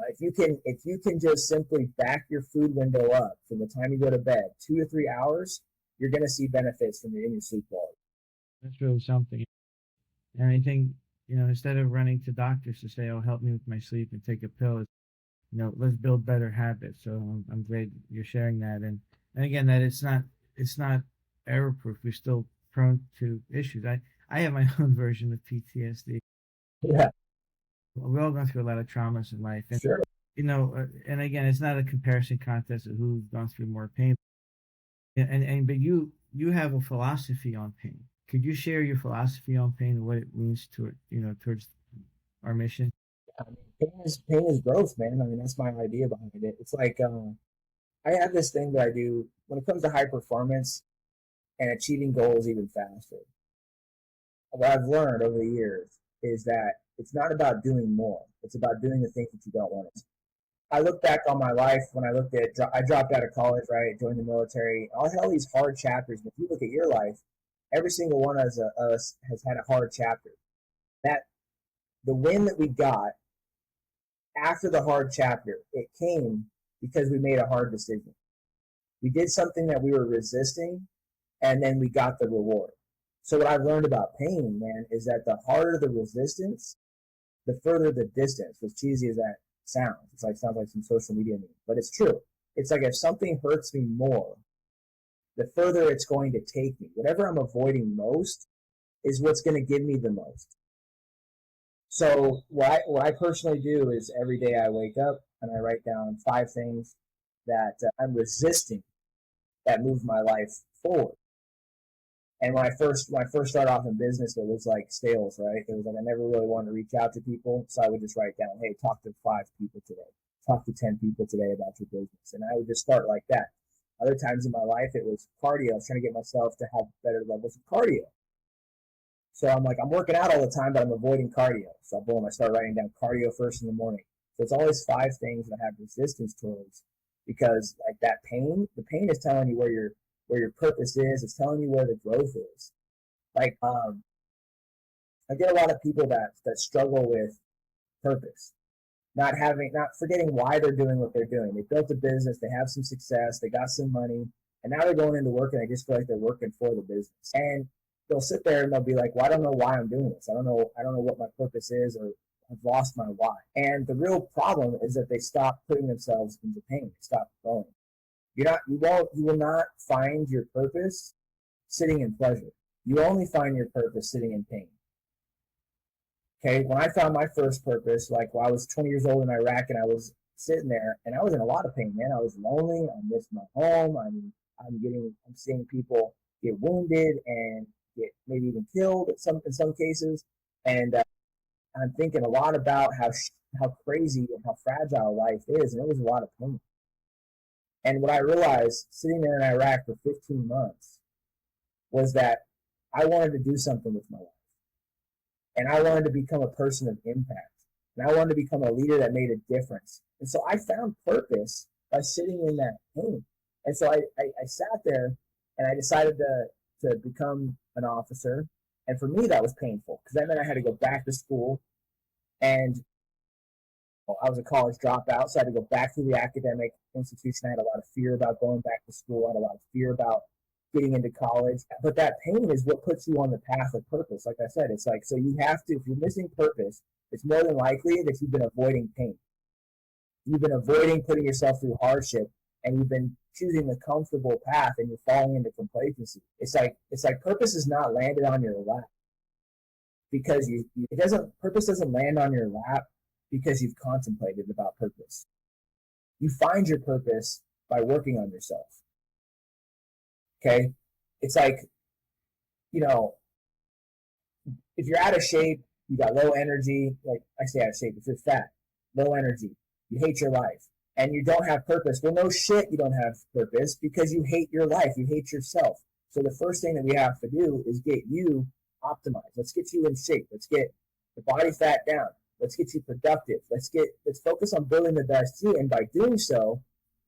if you can just simply back your food window up from the time you go to bed, 2 to 3 hours, you're going to see benefits from your sleep quality. That's really something. And I think, instead of running to doctors to say, oh, help me with my sleep and take a pill, let's build better habits. So I'm glad you're sharing that. And again, that it's not error proof. We're still prone to issues. I have my own version of PTSD. Yeah. We're all going through a lot of traumas in life. And, sure. And again, it's not a comparison contest of who's gone through more pain. But you have a philosophy on pain. Could you share your philosophy on pain and what it means to towards our mission? I mean, pain is growth, man. I mean, that's my idea behind it. It's like I have this thing that I do when it comes to high performance and achieving goals even faster. What I've learned over the years is that it's not about doing more. It's about doing the things that you don't want to. I look back on my life when I dropped out of college, right, joined the military. I had all these hard chapters. And if you look at your life, every single one of us has had a hard chapter. That the win that we got after the hard chapter, it came because we made a hard decision. We did something that we were resisting, and then we got the reward. So what I've learned about pain, man, is that the harder the resistance, the further the distance. As cheesy as that sounds, sounds like some social media meme, but it's true. It's like if something hurts me more, the further it's going to take me. Whatever I'm avoiding most is what's going to give me the most. So what I personally do is every day I wake up and I write down 5 things that I'm resisting that move my life forward. And when I first started off in business, it was like sales, right? It was like I never really wanted to reach out to people, so I would just write down, hey, talk to 5 people today, talk to 10 people today about your business, and I would just start like that. Other times in my life, it was cardio. I was trying to get myself to have better levels of cardio. So I'm like, I'm working out all the time, but I'm avoiding cardio. So boom, I start writing down cardio first in the morning. So it's always 5 things that I have resistance towards, because like that pain, the pain is telling you where your purpose is. It's telling you where the growth is. Like I get a lot of people that struggle with purpose, not forgetting why they're doing what they're doing. They built a business, they have some success, they got some money, and now they're going into work and they just feel like they're working for the business. And they'll sit there and they'll be like, well, I don't know why I'm doing this. I don't know what my purpose is, or I've lost my why. And the real problem is that they stop putting themselves into pain. They stop growing. You will not find your purpose sitting in pleasure. You only find your purpose sitting in pain. Okay, when I found my first purpose, like when I was 20 years old in Iraq, and I was sitting there and I was in a lot of pain, man. I was lonely. I missed my home. I'm seeing people get wounded and get maybe even killed in some cases, and I'm thinking a lot about how crazy and how fragile life is, and it was a lot of pain. And what I realized sitting there in Iraq for 15 months was that I wanted to do something with my life. And I wanted to become a person of impact. And I wanted to become a leader that made a difference. And so I found purpose by sitting in that pain. And so I sat there and I decided to become an officer. And for me, that was painful, because that meant I had to go back to school. And I was a college dropout, so I had to go back to the academic institution. I had a lot of fear about going back to school. I had a lot of fear about getting into college. But that pain is what puts you on the path of purpose. Like I said, it's like, so you have to, if you're missing purpose, it's more than likely that you've been avoiding pain. You've been avoiding putting yourself through hardship, and you've been choosing the comfortable path, and you're falling into complacency. It's like purpose is not landed on your lap, because purpose doesn't land on your lap because you've contemplated about purpose. You find your purpose by working on yourself. Okay? It's like, if you're out of shape, you got low energy, like I say out of shape, if you're fat, low energy, you hate your life, and you don't have purpose. Well, no shit, you don't have purpose, because you hate your life, you hate yourself. So the first thing that we have to do is get you optimized. Let's get you in shape. Let's get the body fat down. Let's get you productive. Let's focus on building the best you. And by doing so,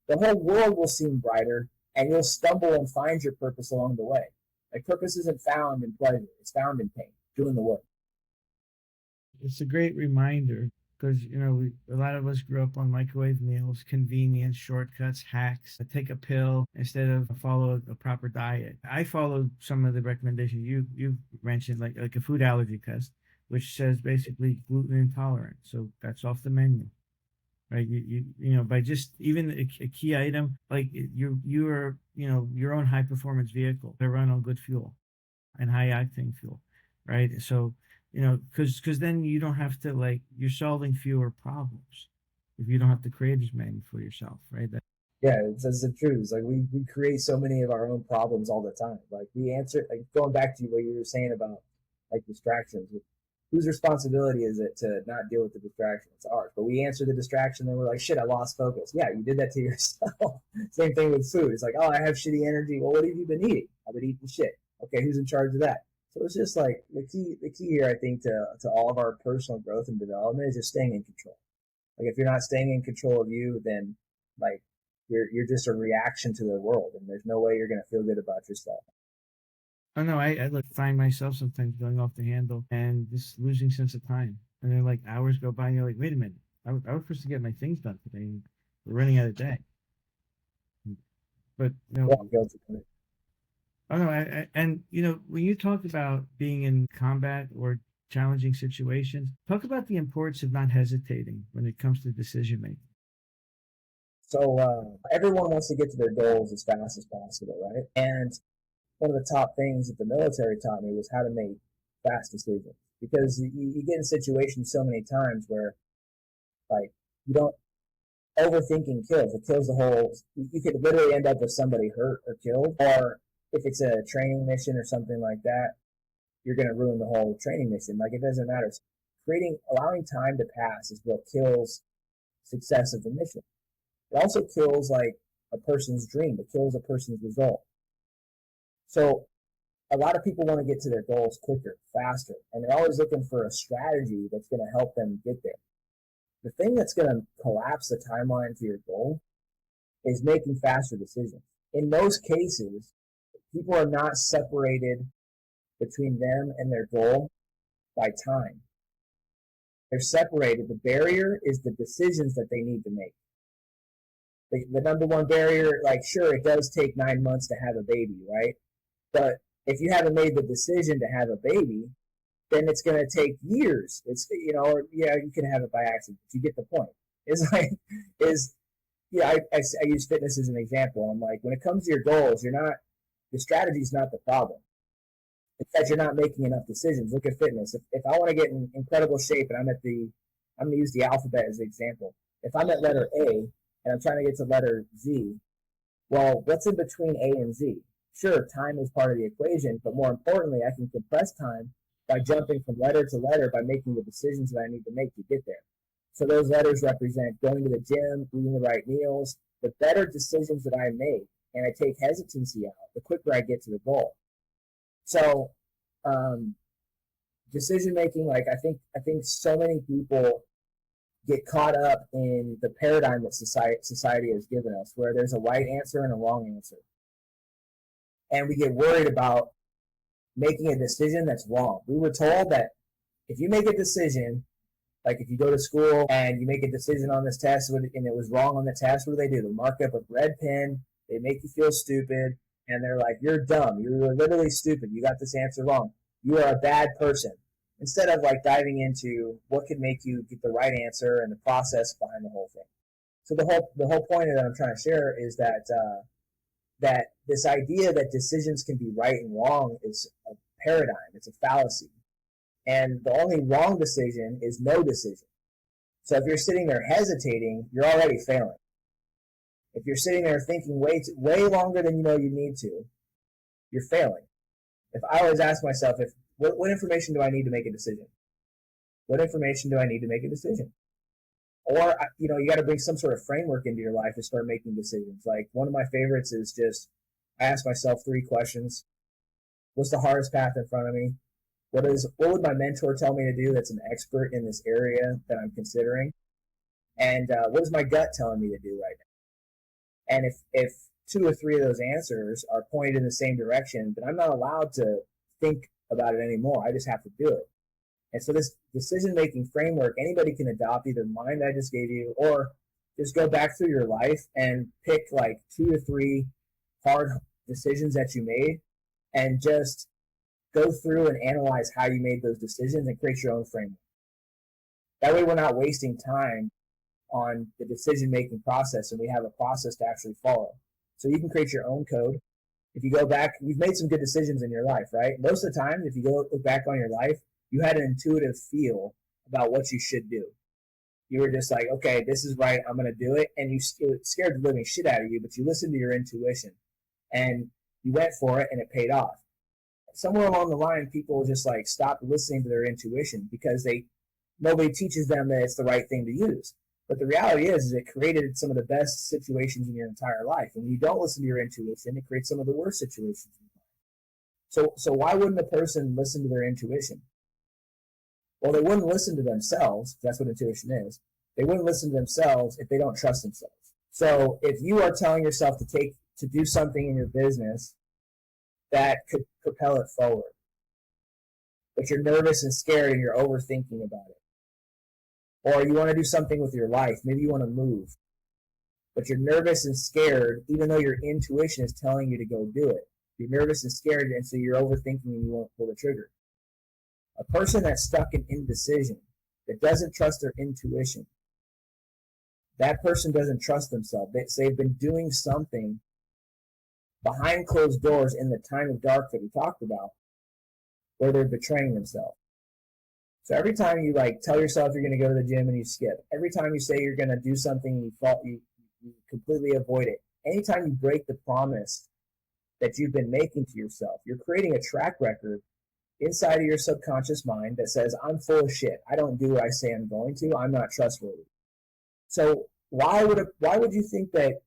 the whole world will seem brighter, and you'll stumble and find your purpose along the way. Like, purpose isn't found in pleasure. It's found in pain, doing the work. It's a great reminder, because a lot of us grew up on microwave meals, convenience, shortcuts, hacks. Take a pill instead of follow a proper diet. I followed some of the recommendations you mentioned, like a food allergy test, which says basically gluten intolerant. So that's off the menu, right? By just even a key item, like you're your own high performance vehicle, they run on good fuel and high octane fuel, right? So because then you don't have to, you're solving fewer problems if you don't have to create as many for yourself, right? Yeah, it's the truth. It's like we create so many of our own problems all the time. Like we answer, like going back to what you were saying about like distractions. Whose responsibility is it to not deal with the distraction? It's ours. But we answer the distraction, and we're like, shit, I lost focus. Yeah, you did that to yourself. Same thing with food. It's like, oh, I have shitty energy. Well, what have you been eating? I've been eating shit. Okay, who's in charge of that? So it's just like the key here, I think, to all of our personal growth and development is just staying in control. Like if you're not staying in control of you, then like you're just a reaction to the world, and there's no way you're gonna feel good about yourself. Oh no, I like find myself sometimes going off the handle and just losing sense of time. And then like hours go by and you're like, wait a minute, I was supposed to get my things done today. And we're running out of day. But Yeah, I'm guilty of it. oh no, and when you talk about being in combat or challenging situations, talk about the importance of not hesitating when it comes to decision making. So everyone wants to get to their goals as fast as possible, right? And one of the top things that the military taught me was how to make fast decisions. Because you get in situations so many times where, like, you don't overthinking kills. It kills the whole. You could literally end up with somebody hurt or killed, or if it's a training mission or something like that, you're going to ruin the whole training mission. Like it doesn't matter. Allowing time to pass is what kills success of the mission. It also kills like a person's dream. It kills a person's result. So a lot of people want to get to their goals quicker, faster, and they're always looking for a strategy that's going to help them get there. The thing that's going to collapse the timeline to your goal is making faster decisions. In most cases, people are not separated between them and their goal by time. They're separated. The barrier is the decisions that they need to make. The number one barrier, like, sure, it does take 9 months to have a baby, right? But if you haven't made the decision to have a baby, then it's going to take years. Or yeah, you can have it by accident. But you get the point. It's like, I use fitness as an example. I'm like, when it comes to your goals, the strategy is not the problem. It's that you're not making enough decisions. Look at fitness. If I want to get in incredible shape and I'm going to use the alphabet as an example. If I'm at letter A and I'm trying to get to letter Z, well, what's in between A and Z? Sure, time is part of the equation, but more importantly, I can compress time by jumping from letter to letter by making the decisions that I need to make to get there. So those letters represent going to the gym, eating the right meals. The better decisions that I make and I take hesitancy out, the quicker I get to the goal. So decision making, like I think so many people get caught up in the paradigm that society has given us, where there's a right answer and a wrong answer. And we get worried about making a decision that's wrong. We were told that if you make a decision, like if you go to school and you make a decision on this test and it was wrong on the test, what do? They mark up with red pen. They make you feel stupid. And they're like, you're dumb. You're literally stupid. You got this answer wrong. You are a bad person. Instead of like diving into what could make you get the right answer and the process behind the whole thing. So the whole point that I'm trying to share is that that this idea that decisions can be right and wrong is a paradigm. It's a fallacy. And the only wrong decision is no decision. So if you're sitting there hesitating, you're already failing. If you're sitting there thinking way longer than you know you need to, you're failing. If I always ask myself, what information do I need to make a decision? What information do I need to make a decision? Or, you got to bring some sort of framework into your life to start making decisions. Like one of my favorites is just, I ask myself 3 questions. What's the hardest path in front of me? What would my mentor tell me to do that's an expert in this area that I'm considering? And what is my gut telling me to do right now? And if 2 or 3 of those answers are pointed in the same direction, then I'm not allowed to think about it anymore. I just have to do it. And so this decision-making framework, anybody can adopt, either mine that I just gave you, or just go back through your life and pick like 2 to 3 hard decisions that you made and just go through and analyze how you made those decisions and create your own framework. That way we're not wasting time on the decision-making process, and we have a process to actually follow. So you can create your own code. If you go back, you've made some good decisions in your life, right? Most of the time, if you go look back on your life, you had an intuitive feel about what you should do. You were just like, okay, this is right. I'm going to do it. And it scared the living shit out of you, but you listened to your intuition and you went for it and it paid off. Somewhere along the line, people just like stopped listening to their intuition because nobody teaches them that it's the right thing to use. But the reality is it created some of the best situations in your entire life. And when you don't listen to your intuition, it creates some of the worst situations in your life. So why wouldn't a person listen to their intuition? Well, they wouldn't listen to themselves. That's what intuition is. They wouldn't listen to themselves if they don't trust themselves. So if you are telling yourself to do something in your business that could propel it forward, but you're nervous and scared and you're overthinking about it, or you want to do something with your life, maybe you want to move, but you're nervous and scared even though your intuition is telling you to go do it. You're nervous and scared, and so you're overthinking and you won't pull the trigger. A person that's stuck in indecision, that doesn't trust their intuition, that person doesn't trust themselves. They've been doing something behind closed doors in the time of dark that we talked about, where they're betraying themselves. So every time you like tell yourself you're going to go to the gym and you skip, every time you say you're going to do something and you completely avoid it, anytime you break the promise that you've been making to yourself, you're creating a track record inside of your subconscious mind that says, I'm full of shit. I don't do what I say I'm going to. I'm not trustworthy. So why would you think that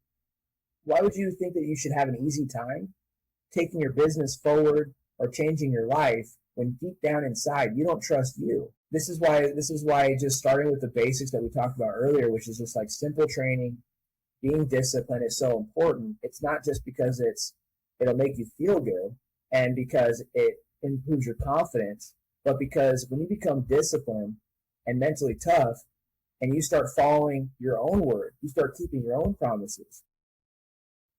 you should have an easy time taking your business forward or changing your life when deep down inside you don't trust you? This is why just starting with the basics that we talked about earlier, which is just like simple training, being disciplined, is so important. It's not just because it'll make you feel good and because it improves your confidence, but because when you become disciplined and mentally tough and you start following your own word, you start keeping your own promises,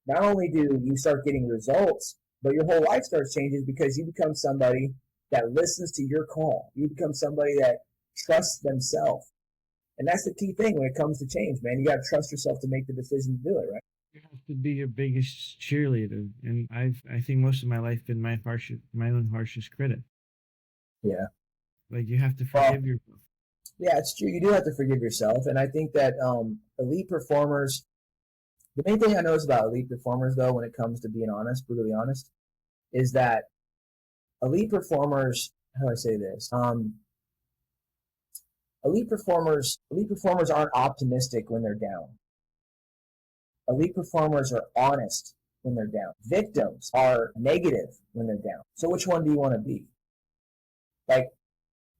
not only do you start getting results, but your whole life starts changing because you become somebody that listens to your call. You become somebody that trusts themselves. And that's the key thing when it comes to change, man. You got to trust yourself to make the decision to do it, right? You have to be your biggest cheerleader, and I think most of my life been my own harshest critic. Yeah. Like you have to forgive yourself. Yeah, it's true. You do have to forgive yourself, and I think that elite performers. The main thing I notice about elite performers, though, when it comes to being honest, brutally honest, is that elite performers. How do I say this? Elite performers aren't optimistic when they're down. Elite performers are honest when they're down. Victims are negative when they're down. So which one do you want to be? Like,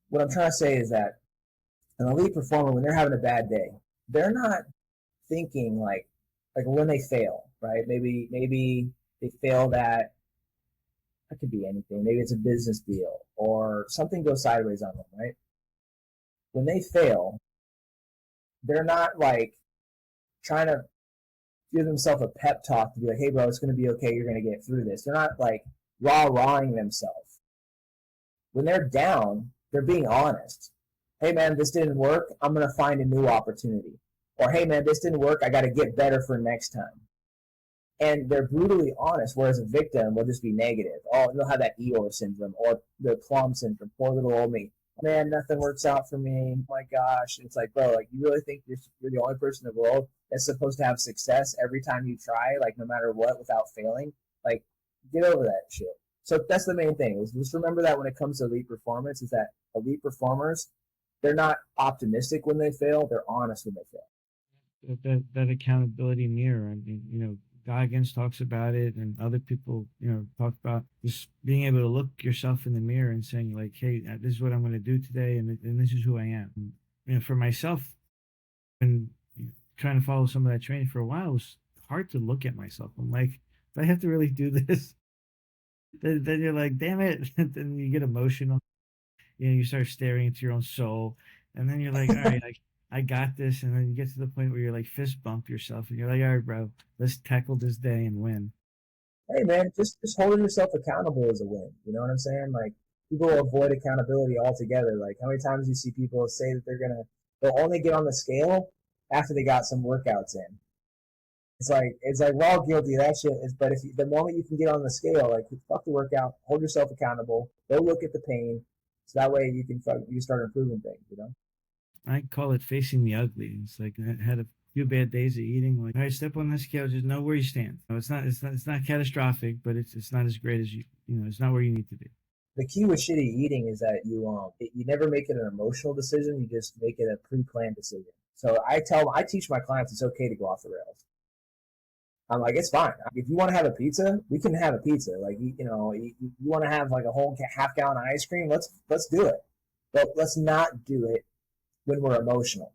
what I'm trying to say is that an elite performer, when they're having a bad day, they're not thinking like when they fail, right? Maybe they failed at, it could be anything. Maybe it's a business deal or something goes sideways on them, right? When they fail, they're not like trying to give themselves a pep talk to be like, hey, bro, it's going to be okay. You're going to get through this. They're not like rah-rahing themselves. When they're down, they're being honest. Hey, man, this didn't work. I'm going to find a new opportunity. Or, hey, man, this didn't work. I got to get better for next time. And they're brutally honest, whereas a victim will just be negative. Oh, they'll have that Eeyore syndrome or the Plum syndrome. Poor little old me. Man, nothing works out for me. Oh my gosh. It's like, bro, like you really think you're the only person in the world that's supposed to have success every time you try, like no matter what, without failing? Like, get over that shit. So that's the main thing. Is just remember that when it comes to elite performance, is that elite performers, they're not optimistic when they fail. They're honest when they fail. That accountability mirror. I mean, Goggins talks about it, and other people, talk about just being able to look yourself in the mirror and saying, like, hey, this is what I'm going to do today, and this is who I am. For myself, when trying to follow some of that training for a while, it was hard to look at myself. I'm like, do I have to really do this? Then you're like, damn it. Then you get emotional. You start staring into your own soul, and then you're like, all right, I got this, and then you get to the point where you're like fist bump yourself, and you're like, all right, bro, let's tackle this day and win. Hey, man, just holding yourself accountable is a win. You know what I'm saying? Like, people avoid accountability altogether. Like, how many times you see people say that they'll only get on the scale after they got some workouts in. It's like we're all guilty of that shit. But the moment you can get on the scale, like, fuck the workout, hold yourself accountable, go look at the pain, so that way you can start improving things. I call it facing the ugly. It's like I had a few bad days of eating. Like, all right, step on the scale, just know where you stand. No, it's not catastrophic, but it's not as great as it's not where you need to be. The key with shitty eating is that you never make it an emotional decision. You just make it a pre-planned decision. So I teach my clients it's okay to go off the rails. I'm like, it's fine. If you want to have a pizza, we can have a pizza. Like, you want to have like a whole half gallon of ice cream. Let's do it. But let's not do it when we're emotional.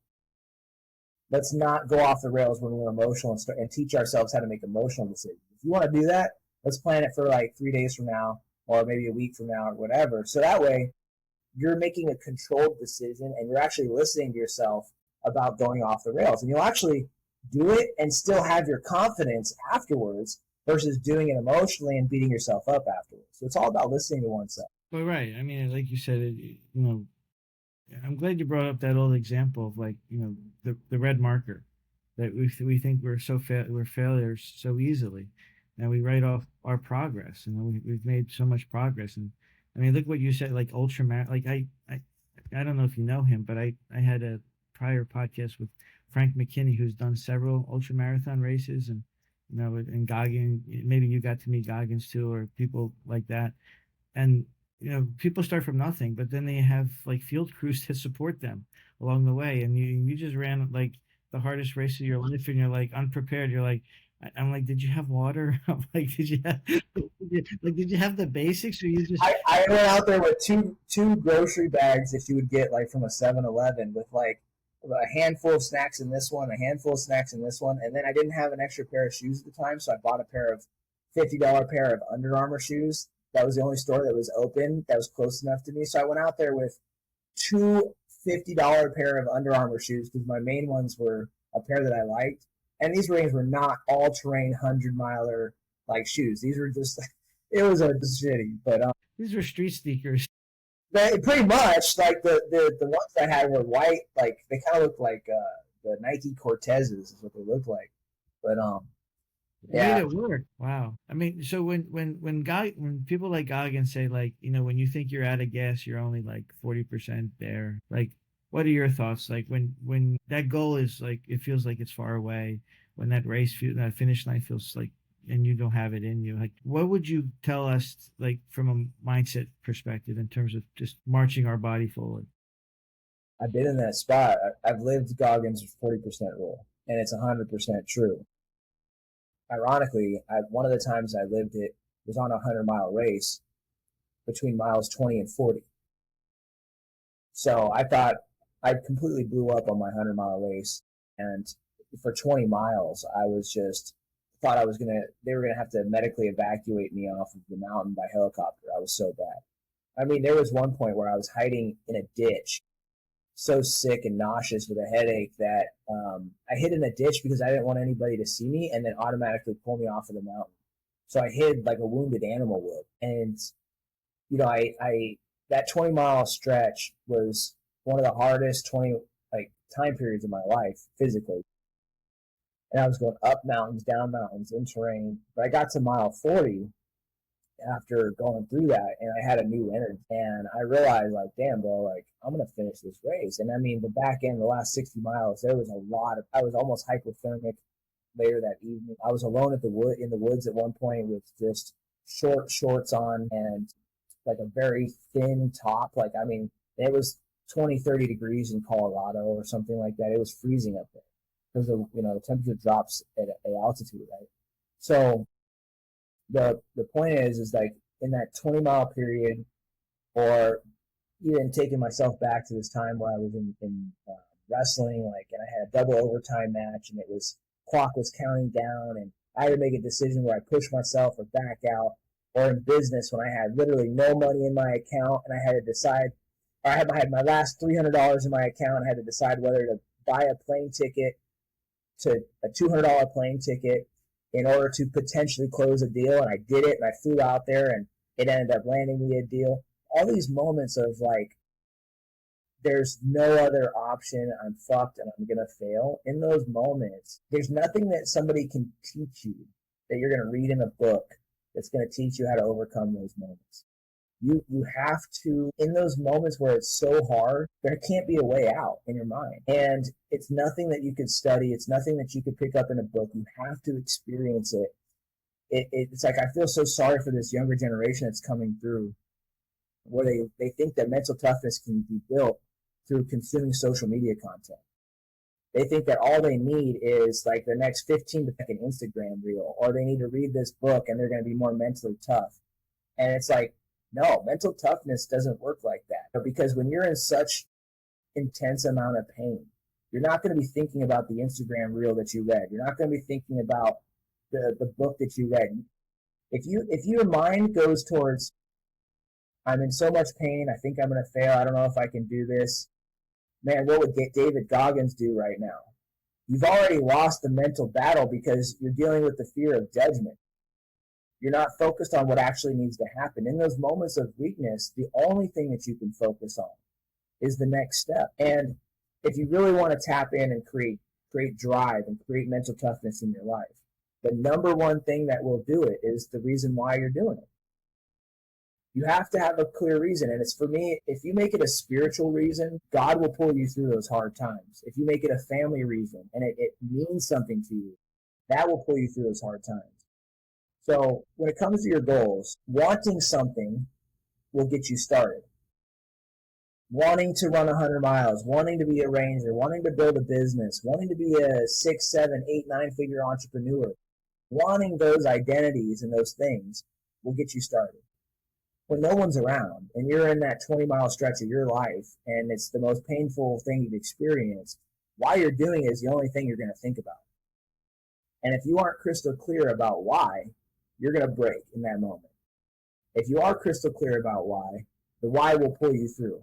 Let's not go off the rails when we're emotional and teach ourselves how to make emotional decisions. If you want to do that, let's plan it for like 3 days from now, or maybe a week from now, or whatever. So that way, you're making a controlled decision and you're actually listening to yourself about going off the rails. And you'll actually do it and still have your confidence afterwards versus doing it emotionally and beating yourself up afterwards. So it's all about listening to oneself. Well, right. I mean, like you said, I'm glad you brought up that old example of like, the red marker that we think we're failures so easily, and we write off our progress, and we've made so much progress. And I mean, look what you said, like like I don't know if you know him, but I had a prior podcast with Frank McKinney, who's done several ultra marathon races, and and Goggins, maybe you got to meet Goggins too, or people like that. And people start from nothing, but then they have like field crews to support them along the way, and you just ran like the hardest race of your life, and you're like unprepared. You're like, I'm like, did you have water? I'm like, did you have the basics, or you just? I went out there with two grocery bags that you would get like from a 7-Eleven with like a handful of snacks in this one, a handful of snacks in this one, and then I didn't have an extra pair of shoes at the time, so I bought a pair of $50 pair of Under Armour shoes. That was the only store that was open that was close enough to me. So I went out there with two $50 pair of Under Armour shoes because my main ones were a pair that I liked. And these rings were not all-terrain 100-miler like shoes. These were just, it was a shitty. But these were street sneakers. Pretty much, like the ones I had were white. Like they kind of looked like the Nike Cortezes is what they looked like. But yeah. Made it work. Wow. I mean, so when people like Goggins say like, when you think you're out of gas, you're only like 40% there. Like, what are your thoughts? Like when that goal is like, it feels like it's far away. When that that finish line feels like, and you don't have it in you. Like, what would you tell us, like from a mindset perspective, in terms of just marching our body forward? I've been in that spot. I've lived Goggins' 40% rule, and it's 100% true. Ironically, one of the times I lived it was on a 100-mile race between miles 20 and 40. So I thought I completely blew up on my 100-mile race. And for 20 miles, I was just thought they were going to have to medically evacuate me off of the mountain by helicopter. I was so bad. I mean, there was one point where I was hiding in a ditch, so sick and nauseous with a headache that I hid in a ditch because I didn't want anybody to see me and then automatically pull me off of the mountain. So I hid like a wounded animal would. And, I that 20-mile stretch was one of the hardest time periods of my life physically. And I was going up mountains, down mountains, in terrain. But I got to mile 40 after going through that, and I had a new energy, and I realized like, damn, bro, like I'm gonna finish this race. And I mean, the back end, the last 60 miles, there was I was almost hypothermic later that evening. I was alone in the woods at one point with just short shorts on and like a very thin top. Like, I mean, it was 20-30 degrees in Colorado or something like that. It was freezing up there because the temperature drops at altitude, right? So the point is like in that 20-mile period, or even taking myself back to this time where I was in wrestling, like, and I had a double overtime match, and clock was counting down, and I had to make a decision where I push myself or back out, or in business when I had literally no money in my account, and I had to decide, or I had my last $300 in my account, and I had to decide whether to buy a plane ticket to a $200 plane ticket in order to potentially close a deal. And I did it, and I flew out there, and it ended up landing me a deal. All these moments of like, there's no other option, I'm fucked and I'm going to fail. In those moments, there's nothing that somebody can teach you that you're going to read in a book that's going to teach you how to overcome those moments. You have to, in those moments where it's so hard, there can't be a way out in your mind. And it's nothing that you could study. It's nothing that you could pick up in a book. You have to experience it. It's like, I feel so sorry for this younger generation that's coming through, where they think that mental toughness can be built through consuming social media content. They think that all they need is like the next 15-second Instagram reel, or they need to read this book and they're going to be more mentally tough. And it's like, no, mental toughness doesn't work like that. Because when you're in such intense amount of pain, you're not going to be thinking about the Instagram reel that you read. You're not going to be thinking about the book that you read. If your mind goes towards, I'm in so much pain, I think I'm going to fail, I don't know if I can do this. Man, what would David Goggins do right now? You've already lost the mental battle because you're dealing with the fear of judgment. You're not focused on what actually needs to happen. In those moments of weakness, the only thing that you can focus on is the next step. And if you really want to tap in and create drive and create mental toughness in your life, the number one thing that will do it is the reason why you're doing it. You have to have a clear reason. And it's, for me, if you make it a spiritual reason, God will pull you through those hard times. If you make it a family reason and it means something to you, that will pull you through those hard times. So when it comes to your goals, wanting something will get you started. Wanting to run 100 miles, wanting to be a ranger, wanting to build a business, wanting to be a 6, 7, 8, 9-figure entrepreneur, wanting those identities and those things will get you started. When no one's around and you're in that 20-mile stretch of your life and it's the most painful thing you've experienced, why you're doing it is the only thing you're going to think about. And if you aren't crystal clear about why, you're going to break in that moment. If you are crystal clear about why, the why will pull you through.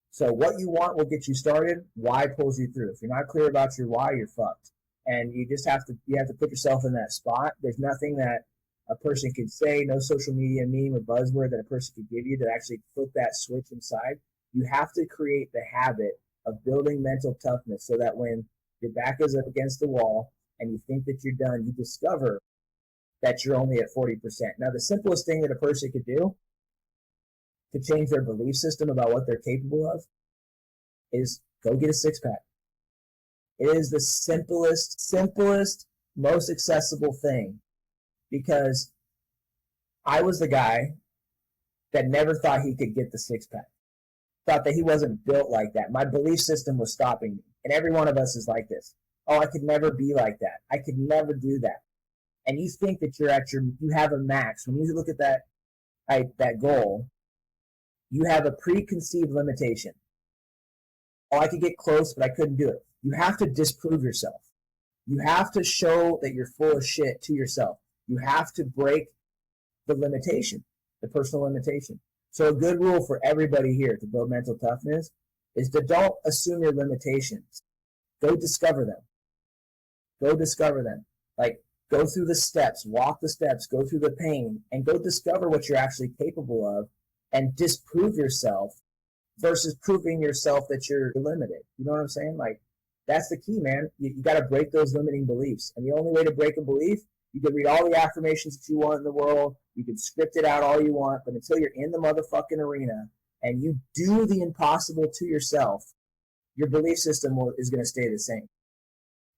So what you want will get you started. Why pulls you through. If you're not clear about your why, you're fucked. And you just have to put yourself in that spot. There's nothing that a person could say, no social media meme or buzzword that a person could give you that actually flip that switch inside. You have to create the habit of building mental toughness so that when your back is up against the wall and you think that you're done, you discover that you're only at 40%. Now, the simplest thing that a person could do to change their belief system about what they're capable of is go get a six-pack. It is the simplest, most accessible thing, because I was the guy that never thought he could get the six-pack, thought that he wasn't built like that. My belief system was stopping me, and every one of us is like this. Oh, I could never be like that. I could never do that. And you think that you have a max. When you look at that goal, you have a preconceived limitation. Oh, I could get close, but I couldn't do it. You have to disprove yourself. You have to show that you're full of shit to yourself. You have to break the limitation, the personal limitation. So a good rule for everybody here to build mental toughness is to don't assume your limitations. Go discover them. Go discover them. Like, go through the steps, walk the steps, go through the pain, and go discover what you're actually capable of and disprove yourself versus proving yourself that you're limited. You know what I'm saying? Like, that's the key, man. You got to break those limiting beliefs. And the only way to break a belief, you can read all the affirmations that you want in the world. You can script it out all you want. But until you're in the motherfucking arena and you do the impossible to yourself, your belief system is going to stay the same.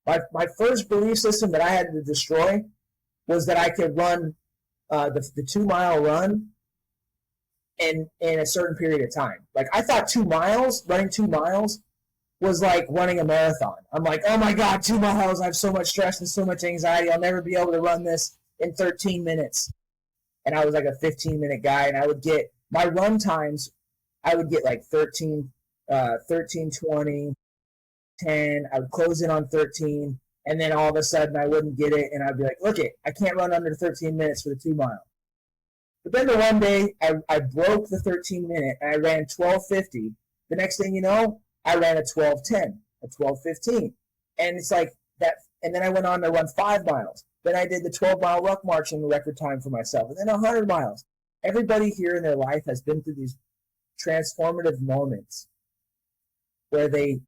My first belief system that I had to destroy was that I could run the 2-mile run in a certain period of time. Like, I thought running 2 miles was like running a marathon. I'm like, oh my God, 2 miles. I have so much stress and so much anxiety. I'll never be able to run this in 13 minutes. And I was like a 15-minute guy, and I would get my run times. I would get like 13, 20, 10. I would close in on 13, and then all of a sudden I wouldn't get it, and I'd be like, look it, I can't run under 13 minutes for the 2 mile. But then the one day I broke the 13-minute, and I ran 12:50. The next thing you know, I ran a 12:10, a 12:15. And it's like that. And then I went on to run 5 miles. Then I did the 12-mile ruck march in the record time for myself. And then 100 miles. Everybody here in their life has been through these transformative moments where they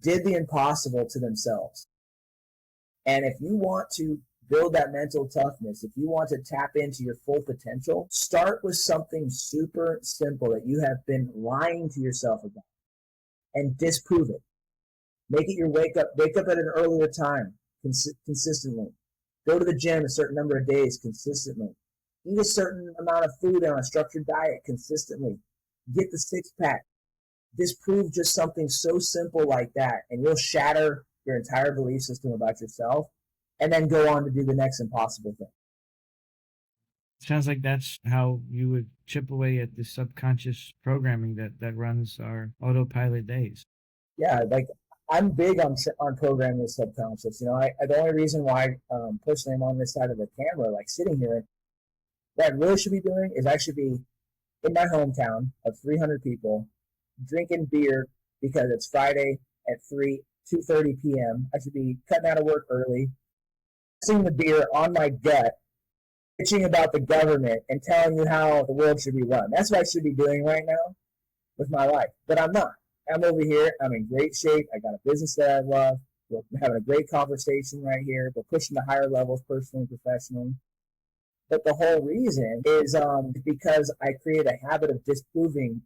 did the impossible to themselves. And if you want to Build that mental toughness. If you want to tap into your full potential, start with something super simple that you have been lying to yourself about and disprove it. Make it your wake up. Wake up at an earlier time consistently. Go to the gym a certain number of days consistently. Eat a certain amount of food on a structured diet consistently. Get the six pack. Disprove just something so simple like that, and you'll shatter your entire belief system about yourself, and then go on to do the next impossible thing. Sounds like that's how you would chip away at the subconscious programming that runs our autopilot days. Yeah, like I'm big on programming the subconscious. The only reason why personally I'm on this side of the camera, like sitting here, what I really should be doing is I should be in my hometown of 300 people drinking beer because it's Friday at 2:30 p.m. I should be cutting out of work early, sitting the beer on my gut, bitching about the government and telling you how the world should be run. That's what I should be doing right now with my life. But I'm not. I'm over here. I'm in great shape. I got a business that I love. We're having a great conversation right here. We're pushing to higher levels personally and professionally. But the whole reason is because I create a habit of disproving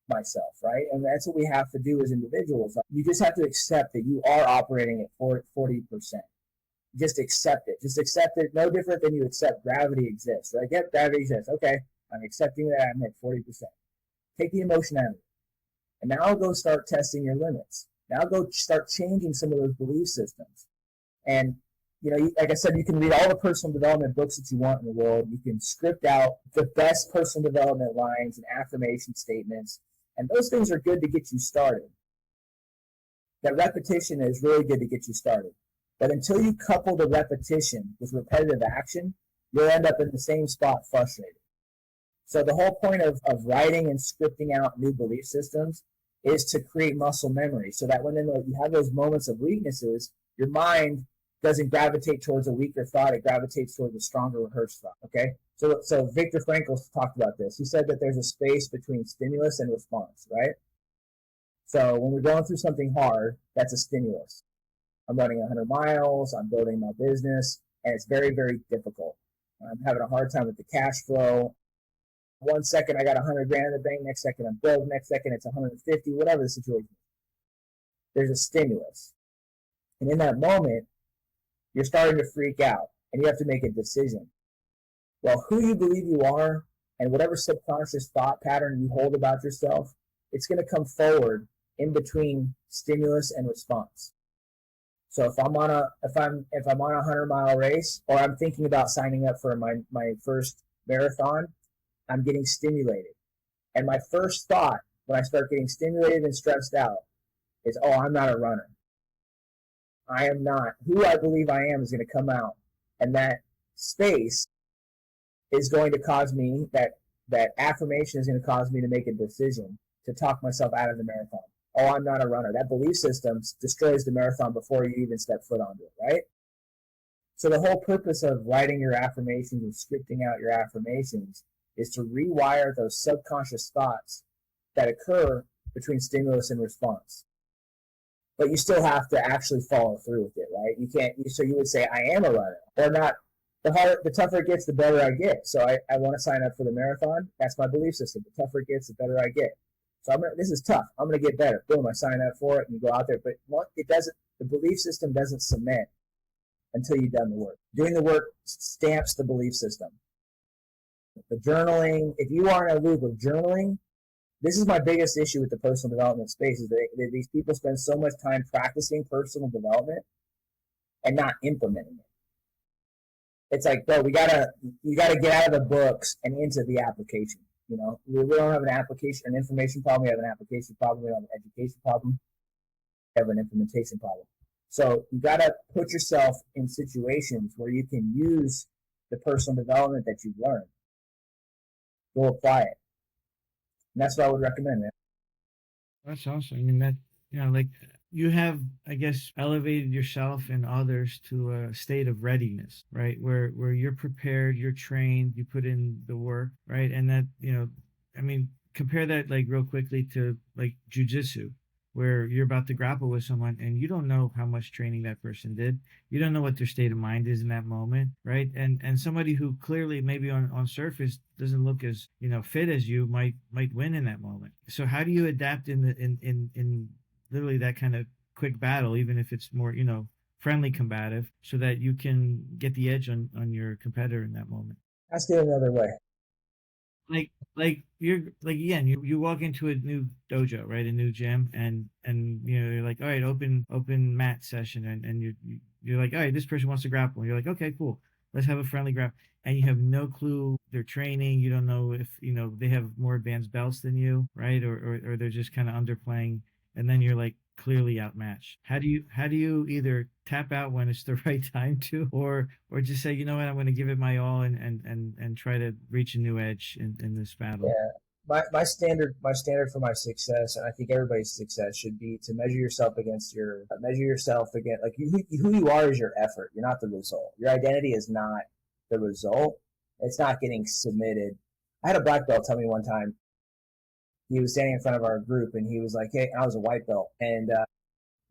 myself, right? And that's what we have to do as individuals. You just have to accept that you are operating at 40%. Just accept it. Just accept it. No different than you accept gravity exists, right? Yep, gravity exists. Okay, I'm accepting that I'm at 40%. Take the emotion out of it. And now go start testing your limits. Now go start changing some of those belief systems. And, like I said, you can read all the personal development books that you want in the world. You can script out the best personal development lines and affirmation statements. And those things are good to get you started. That repetition is really good to get you started. But until you couple the repetition with repetitive action, you'll end up in the same spot frustrated. So the whole point of writing and scripting out new belief systems is to create muscle memory so that when you have those moments of weaknesses, your mind doesn't gravitate towards a weaker thought. It gravitates towards a stronger rehearsed thought, okay? So Viktor Frankl talked about this. He said that there's a space between stimulus and response, right? So when we're going through something hard, that's a stimulus. I'm running 100 miles, I'm building my business, and it's very, very difficult. I'm having a hard time with the cash flow. 1 second I got 100 grand in the bank, next second I'm broke, next second it's 150, whatever the situation is. There's a stimulus. And in that moment, you're starting to freak out, and you have to make a decision. Well, who you believe you are, and whatever subconscious thought pattern you hold about yourself, it's going to come forward in between stimulus and response. So if I'm on a 100-mile race, or I'm thinking about signing up for my first marathon, I'm getting stimulated. And my first thought when I start getting stimulated and stressed out is, oh, I'm not a runner. I am not. Who I believe I am is going to come out. And that space is going to cause me, that affirmation is going to cause me to make a decision to talk myself out of the marathon. Oh, I'm not a runner. That belief system destroys the marathon before you even step foot onto it, right? So the whole purpose of writing your affirmations and scripting out your affirmations is to rewire those subconscious thoughts that occur between stimulus and response. But you still have to actually follow through with it, right? You can't. So you would say, I am a runner, or not. The tougher it gets, the better I get. So I want to sign up for the marathon. That's my belief system. The tougher it gets, the better I get. So this is tough. I'm going to get better. Boom, I sign up for it, and you go out there. But it doesn't. The belief system doesn't cement until you've done the work. Doing the work stamps the belief system. The journaling. If you are in a loop of journaling, this is my biggest issue with the personal development space, is that these people spend so much time practicing personal development and not implementing it. It's like, bro, you gotta get out of the books and into the application. We don't have an information problem. We have an application problem. We have an education problem. We have an implementation problem. So you gotta put yourself in situations where you can use the personal development that you've learned. Go apply it. And that's what I would recommend, man. That's awesome. I mean, that, like you have, I guess, elevated yourself and others to a state of readiness, right? Where you're prepared, you're trained, you put in the work, right? And that, I mean, compare that like real quickly to like jujitsu. where you're about to grapple with someone and you don't know how much training that person did. You don't know what their state of mind is in that moment, right? And somebody who clearly maybe on surface doesn't look as, fit as you might win in that moment. So how do you adapt in literally that kind of quick battle, even if it's more, friendly combative, so that you can get the edge on your competitor in that moment? Ask it another way. Like you're like, again, you walk into a new dojo, right, a new gym, and you're like, all right, open mat session, and you're like, all right, this person wants to grapple, and you're like, okay, cool, let's have a friendly grapple, and you have no clue their training. You don't know if they have more advanced belts than you, right, or they're just kind of underplaying, and then you're like clearly outmatched. How do you either tap out when it's the right time to, or just say, you know what, I'm going to give it my all, and try to reach a new edge in this battle? Yeah. My standard for my success, and I think everybody's success, should be to measure yourself against, like, who you are is your effort. You're not the result. Your identity is not the result. It's not getting submitted. I had a black belt tell me one time, he was standing in front of our group and he was like, hey, I was a white belt. And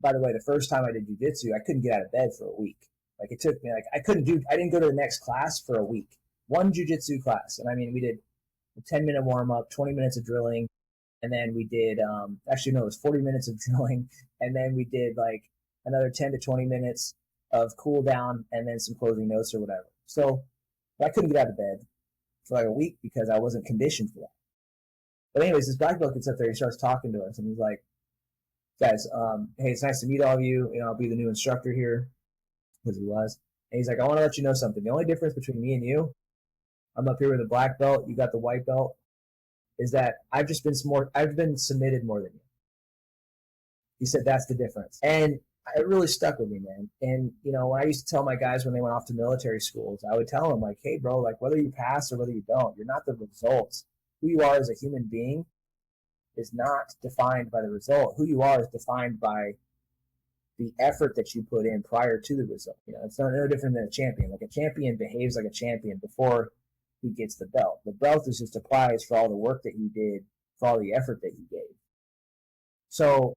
by the way, the first time I did jujitsu, I couldn't get out of bed for a week. Like, it took me, like, I didn't go to the next class for a week. One jujitsu class. And I mean, we did a 10-minute warm up, 20 minutes of drilling. And then we did, actually, no, it was 40 minutes of drilling. And then we did like another 10 to 20 minutes of cool down and then some closing notes or whatever. So I couldn't get out of bed for like a week because I wasn't conditioned for that. But anyways, this black belt gets up there, he starts talking to us, and he's like, guys, hey, it's nice to meet all of you. I'll be the new instructor here, because he was. And he's like, I want to let you know something. The only difference between me and you, I'm up here with a black belt, you got the white belt, is that I've been submitted more than you. He said, that's the difference. And it really stuck with me, man. And, when I used to tell my guys when they went off to military schools, I would tell them, like, hey, bro, like, whether you pass or whether you don't, you're not the results. Who you are as a human being is not defined by the result. Who you are is defined by the effort that you put in prior to the result. It's no different than a champion. Like, a champion behaves like a champion before he gets the belt. The belt is just a prize for all the work that you did, for all the effort that you gave. So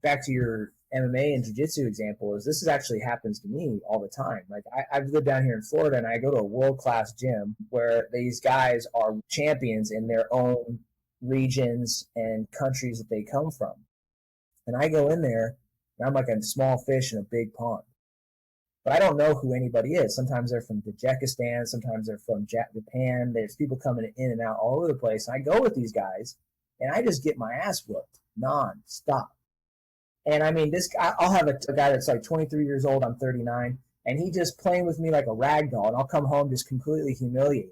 back to your MMA and jiu-jitsu example, this actually happens to me all the time. Like, I've lived down here in Florida, and I go to a world-class gym where these guys are champions in their own regions and countries that they come from. And I go in there, and I'm like a small fish in a big pond. But I don't know who anybody is. Sometimes they're from Tajikistan, sometimes they're from Japan. There's people coming in and out all over the place. And I go with these guys, and I just get my ass whooped non-stop. And I mean, I'll have a guy that's like 23 years old, I'm 39, and he just playing with me like a rag doll, and I'll come home just completely humiliated.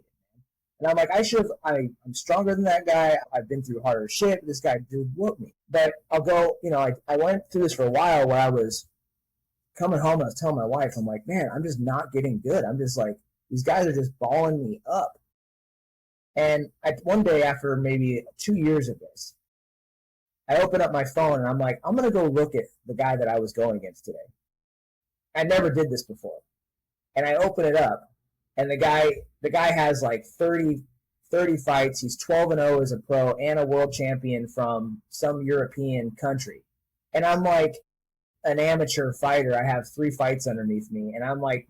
And I'm like, I'm stronger than that guy. I've been through harder shit. This guy did whoop me. But I'll go, I went through this for a while where I was coming home and I was telling my wife, I'm like, man, I'm just not getting good. I'm just like, these guys are just balling me up. And one day, after maybe 2 years of this, I open up my phone and I'm like, I'm going to go look at the guy that I was going against today. I never did this before. And I open it up, and the guy has like 30 fights. He's 12-0 as a pro and a world champion from some European country. And I'm like an amateur fighter. I have 3 fights underneath me. And I'm like,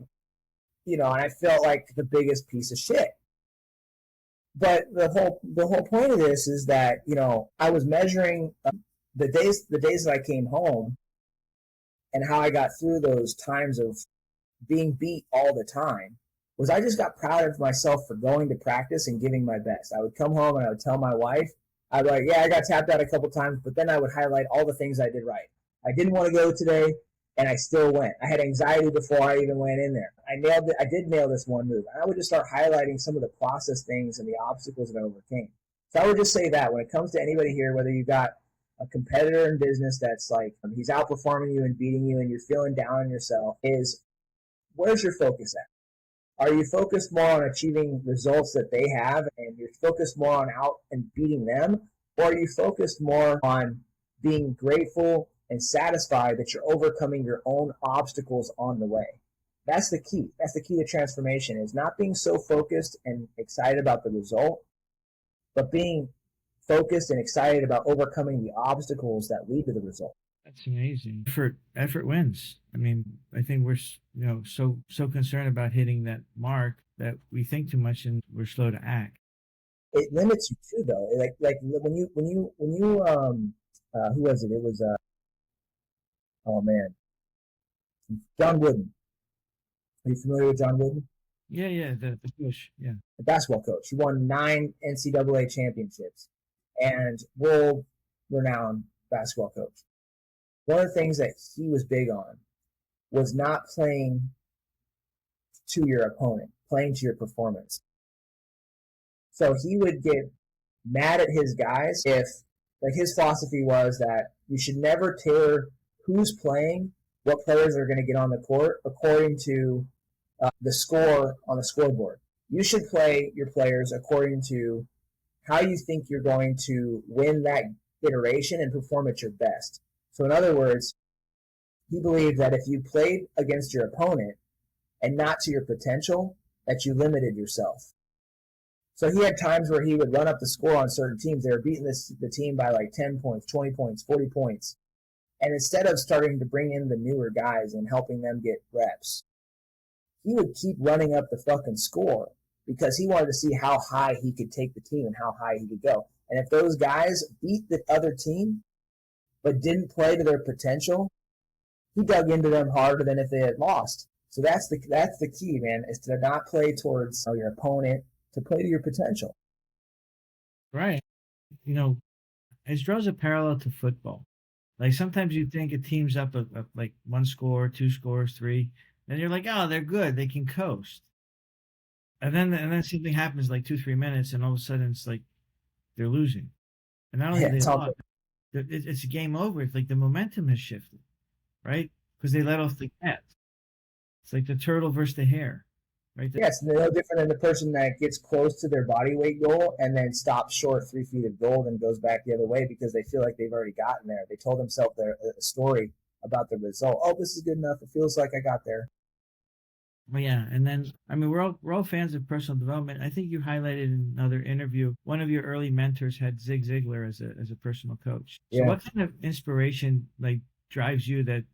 and I felt like the biggest piece of shit. But the whole point of this is that, I was measuring the days that I came home and how I got through those times of being beat all the time, was I just got proud of myself for going to practice and giving my best. I would come home and I would tell my wife, I'd be like, yeah, I got tapped out a couple times, but then I would highlight all the things I did right. I didn't want to go today, and I still went. I had anxiety before I even went in there. I nailed it. I did nail this one move. And I would just start highlighting some of the process things and the obstacles that I overcame. So I would just say that when it comes to anybody here, whether you got a competitor in business that's like, he's outperforming you and beating you and you're feeling down on yourself, is where's your focus at? Are you focused more on achieving results that they have and you're focused more on out and beating them? Or are you focused more on being grateful and satisfied that you're overcoming your own obstacles on the way? That's the key. That's the key to transformation, is not being so focused and excited about the result, but being focused and excited about overcoming the obstacles that lead to the result. That's amazing. Effort wins. I mean, I think we're so concerned about hitting that mark that we think too much and we're slow to act. It limits you too, though. Like when you who was it? It was oh man, John Wooden. Are you familiar with John Wooden? Yeah, the push, yeah. The basketball coach. He won 9 NCAA championships and world-renowned basketball coach. One of the things that he was big on was not playing to your opponent, playing to your performance. So he would get mad at his guys if, like, his philosophy was that you should never tailor who's playing, what players are going to get on the court according to the score on the scoreboard. You should play your players according to how you think you're going to win that iteration and perform at your best. So in other words, he believed that if you played against your opponent and not to your potential, that you limited yourself. So he had times where he would run up the score on certain teams. They were beating the team by like 10 points, 20 points, 40 points. And instead of starting to bring in the newer guys and helping them get reps, he would keep running up the fucking score because he wanted to see how high he could take the team and how high he could go. And if those guys beat the other team but didn't play to their potential, he dug into them harder than if they had lost. So that's the key, man, is to not play towards your opponent, to play to your potential. Right. It draws a parallel to football. Like sometimes you think a team's up like 1 score, 2 scores, 3, and you're like, oh, they're good, they can coast. And then something happens like 2-3 minutes, and all of a sudden it's like they're losing. And not only they lost, it's game over. It's like the momentum has shifted, right? Because they let off the gas. It's like the turtle versus the hare, right? Yes, they're no different than the person that gets close to their body weight goal and then stops short 3 feet of gold and goes back the other way because they feel like they've already gotten there. They told themselves a story about the result. Oh, this is good enough. It feels like I got there. Well, yeah, and then I mean we're all fans of personal development. I think you highlighted in another interview one of your early mentors had Zig Ziglar as a personal coach. So what kind of inspiration like drives you that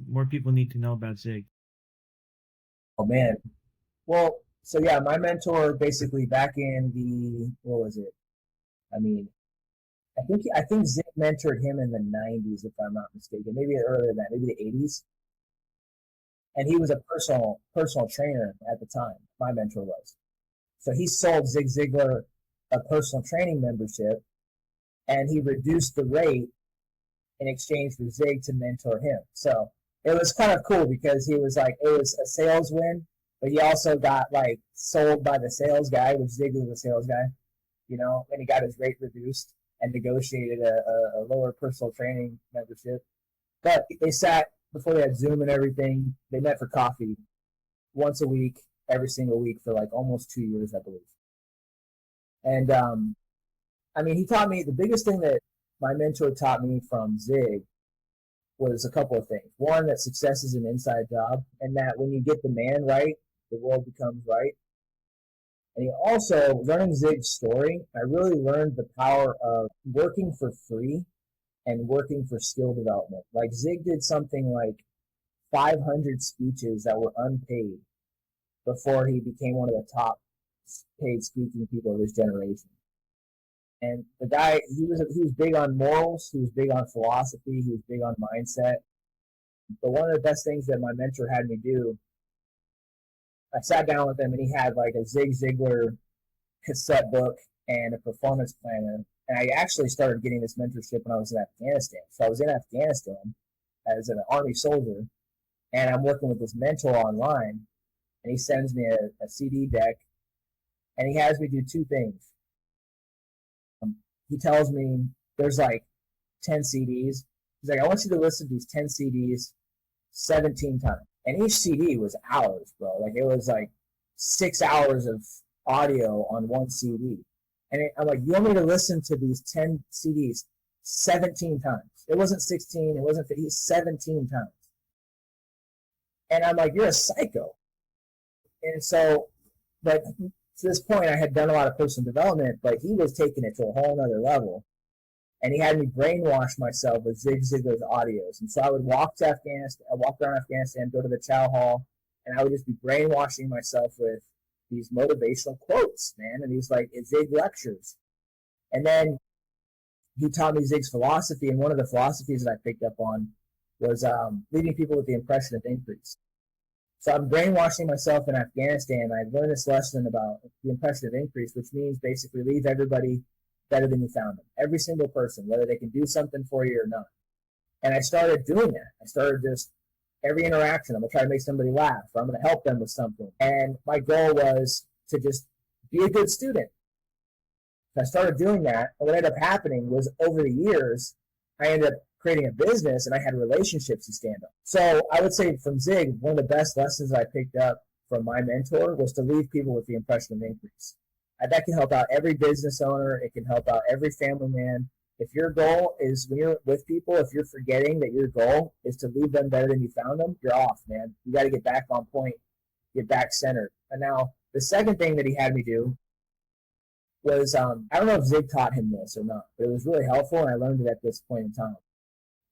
more people need to know about Zig? Oh man, well, so yeah, my mentor basically back in what was it? I mean, I think Zig mentored him in the 90s, if I'm not mistaken, maybe earlier than that, maybe the 80s. And he was a personal trainer at the time. My mentor was. So he sold Zig Ziglar a personal training membership, and he reduced the rate in exchange for Zig to mentor him. So it was kind of cool because he was like, it was a sales win, but he also got like sold by the sales guy, which Zig was the sales guy, and he got his rate reduced and negotiated a lower personal training membership. But they sat before they had Zoom and everything. They met for coffee once a week, every single week for like almost 2 years, I believe. And I mean, he taught me the biggest thing that my mentor taught me from Zig was a couple of things. One, that success is an inside job, and that when you get the man right, the world becomes right. And he also, learning Zig's story, I really learned the power of working for free and working for skill development. Like Zig did something like 500 speeches that were unpaid before he became one of the top paid speaking people of his generation. And the guy, he was big on morals, he was big on philosophy, he was big on mindset. But one of the best things that my mentor had me do, I sat down with him and he had like a Zig Ziglar cassette book and a performance planner. And I actually started getting this mentorship when I was in Afghanistan. So I was in Afghanistan as an Army soldier, and I'm working with this mentor online, and he sends me a CD deck, and he has me do 2 things. He tells me there's like 10 CDs. He's like, I want you to listen to these 10 CDs 17 times. And each CD was hours, bro. Like it was like 6 hours of audio on one CD. And I'm like, you want me to listen to these 10 CDs 17 times? It wasn't 16, it wasn't 50, 17 times. And I'm like, you're a psycho. And so, but to this point, I had done a lot of personal development, but he was taking it to a whole nother level. And he had me brainwash myself with Zig Ziglar's audios. And so I would walk around Afghanistan, go to the chow hall, and I would just be brainwashing myself with these motivational quotes, man, and these like Zig lectures. And then he taught me Zig's philosophy, and one of the philosophies that I picked up on was leaving people with the impression of increase. So I'm brainwashing myself in Afghanistan. I learned this lesson about the impression of increase, which means basically leave everybody better than you found them. Every single person, whether they can do something for you or not. And I started doing that. I started just every interaction, I'm going to try to make somebody laugh, or I'm going to help them with something. And my goal was to just be a good student. So I started doing that. And what ended up happening was over the years, I ended up creating a business and I had relationships to stand up. So I would say from Zig, one of the best lessons I picked up from my mentor was to leave people with the impression of increase. That can help out every business owner. It can help out every family man. If your goal is, when you're with people, if you're forgetting that your goal is to leave them better than you found them, you're off, man. You got to get back on point, get back centered. And now the second thing that he had me do was, I don't know if Zig taught him this or not, but it was really helpful, and I learned it at this point in time,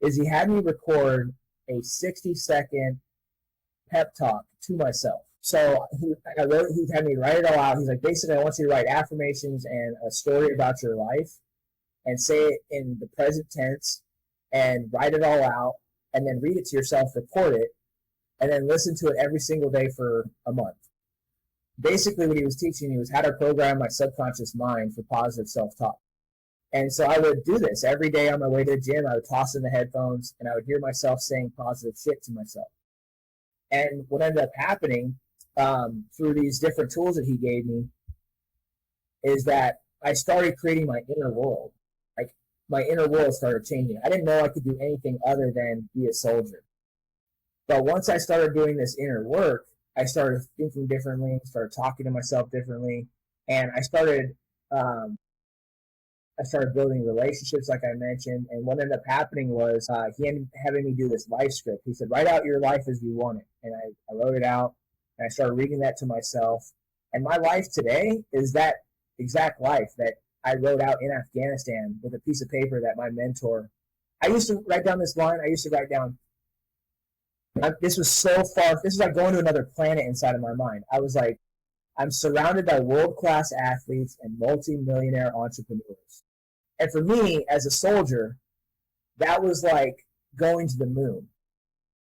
is he had me record a 60-second pep talk to myself. So he had me write it all out. He's like, basically, I want you to write affirmations and a story about your life and say it in the present tense and write it all out and then read it to yourself, record it, and then listen to it every single day for a month. Basically, what he was teaching me was how to program my subconscious mind for positive self-talk. And so I would do this every day on my way to the gym. I would toss in the headphones and I would hear myself saying positive shit to myself. And what ended up happening through these different tools that he gave me is that I started creating my inner world. Like my inner world started changing. I didn't know I could do anything other than be a soldier. But once I started doing this inner work, I started thinking differently, started talking to myself differently, and I started building relationships, like I mentioned. And what ended up happening was he ended up having me do this life script. He said, write out your life as you want it. And I wrote it out, and I started reading that to myself. And my life today is that exact life that I wrote out in Afghanistan with a piece of paper that my mentor, I used to write down this line. I used to write down, this was so far, this is like going to another planet inside of my mind. I was like, I'm surrounded by world-class athletes and multi-millionaire entrepreneurs. And for me, as a soldier, that was like going to the moon.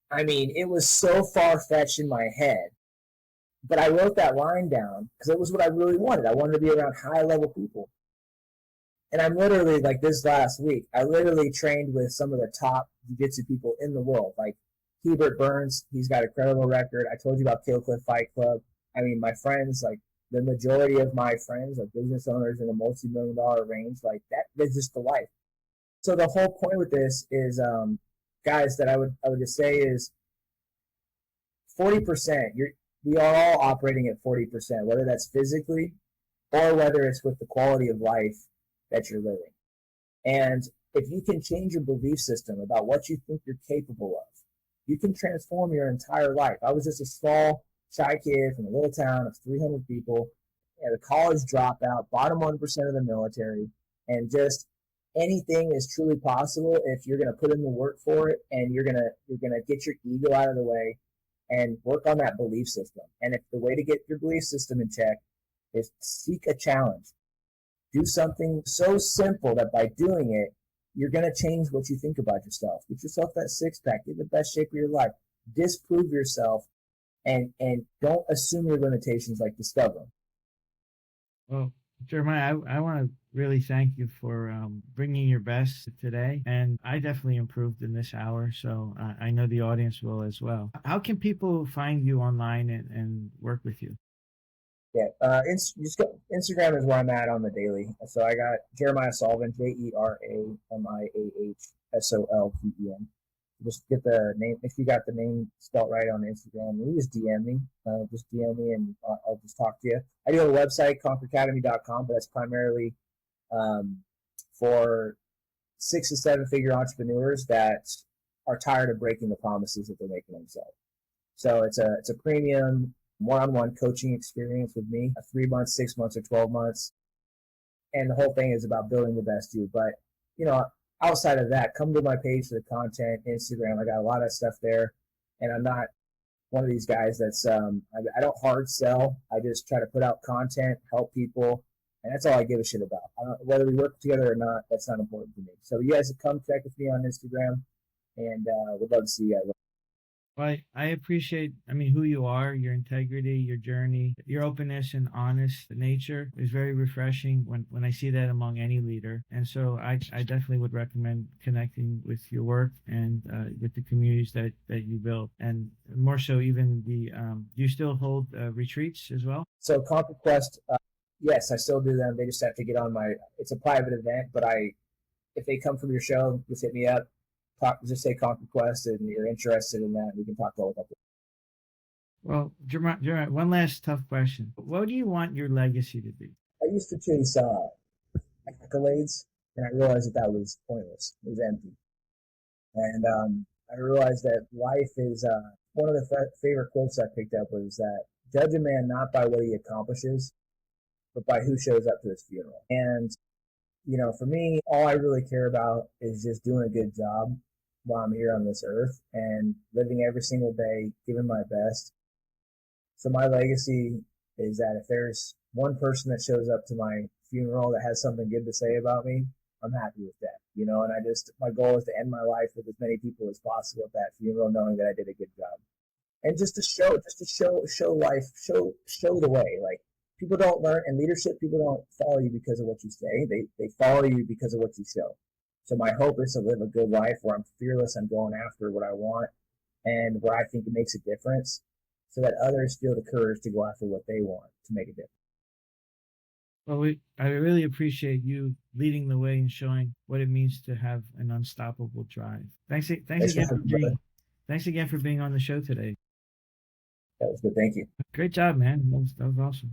I mean, it was so far-fetched in my head. But I wrote that line down because it was what I really wanted. I wanted to be around high-level people. And I'm literally, like this last week, I literally trained with some of the top jiu-jitsu people in the world. Like Hubert Burns, he's got a credible record. I told you about Kill Cliff Fight Club. I mean, my friends, like the majority of my friends are business owners in a multi-million-dollar range. Like that's just the life. So the whole point with this is, guys, that I would just say is 40%. We are all operating at 40%, whether that's physically or whether it's with the quality of life that you're living. And if you can change your belief system about what you think you're capable of, you can transform your entire life. I was just a small, shy kid from a little town of 300 people, a college dropout, bottom 1% of the military, and just anything is truly possible if you're going to put in the work for it, and you're going to get your ego out of the way and work on that belief system. And if the way to get your belief system in check is seek a challenge, do something so simple that by doing it, you're going to change what you think about yourself. Get yourself that six-pack. Get the best shape of your life. Disprove yourself, and don't assume your limitations, like discover them. Well, Jeremiah, I want to really thank you for bringing your best today. And I definitely improved in this hour, so I know the audience will as well. How can people find you online and work with you? Yeah, Instagram is where I'm at on the daily. So I got Jeramiah Solven, JeramiahSolven. Just get the name. If you got the name spelled right on Instagram, you just DM me. Just DM me and I'll just talk to you. I do have a website, conqueracademy.com, but that's primarily for 6 to 7 figure entrepreneurs that are tired of breaking the promises that they're making themselves. So it's a premium one-on-one coaching experience with me, 3 months, 6 months, or 12 months. And the whole thing is about building the best you. But, outside of that, come to my page for the content, Instagram. I got a lot of stuff there. And I'm not one of these guys that's, I don't hard sell. I just try to put out content, help people. And that's all I give a shit about. Whether we work together or not, that's not important to me. So you guys come connect with me on Instagram, and would love to see you guys. Well, I appreciate, who you are, your integrity, your journey, your openness and honest nature is very refreshing when I see that among any leader. And so I definitely would recommend connecting with your work and with the communities that you build. And more so even do you still hold retreats as well? So Conquer Quest, yes, I still do them. They just have to get on it's a private event, but if they come from your show, just hit me up. Just say Conquer Quest and you're interested in that, we can talk about that. Well, Jeremiah, one last tough question. What do you want your legacy to be? I used to chase accolades, and I realized that was pointless. It was empty. And I realized that life is one of the favorite quotes I picked up was that judge a man not by what he accomplishes, but by who shows up to his funeral. And, for me, all I really care about is just doing a good job while I'm here on this earth and living every single day, giving my best. So my legacy is that if there's one person that shows up to my funeral that has something good to say about me, I'm happy with that, and my goal is to end my life with as many people as possible at that funeral, knowing that I did a good job. And just to show life, show the way. Like, people don't learn in leadership, people don't follow you because of what you say. They follow you because of what you show. So my hope is to live a good life where I'm fearless, I'm going after what I want and where I think it makes a difference so that others feel the courage to go after what they want to make a difference. Well, I really appreciate you leading the way and showing what it means to have an unstoppable drive. Thanks again for being on the show today. That was good. Thank you. Great job, man. That was awesome.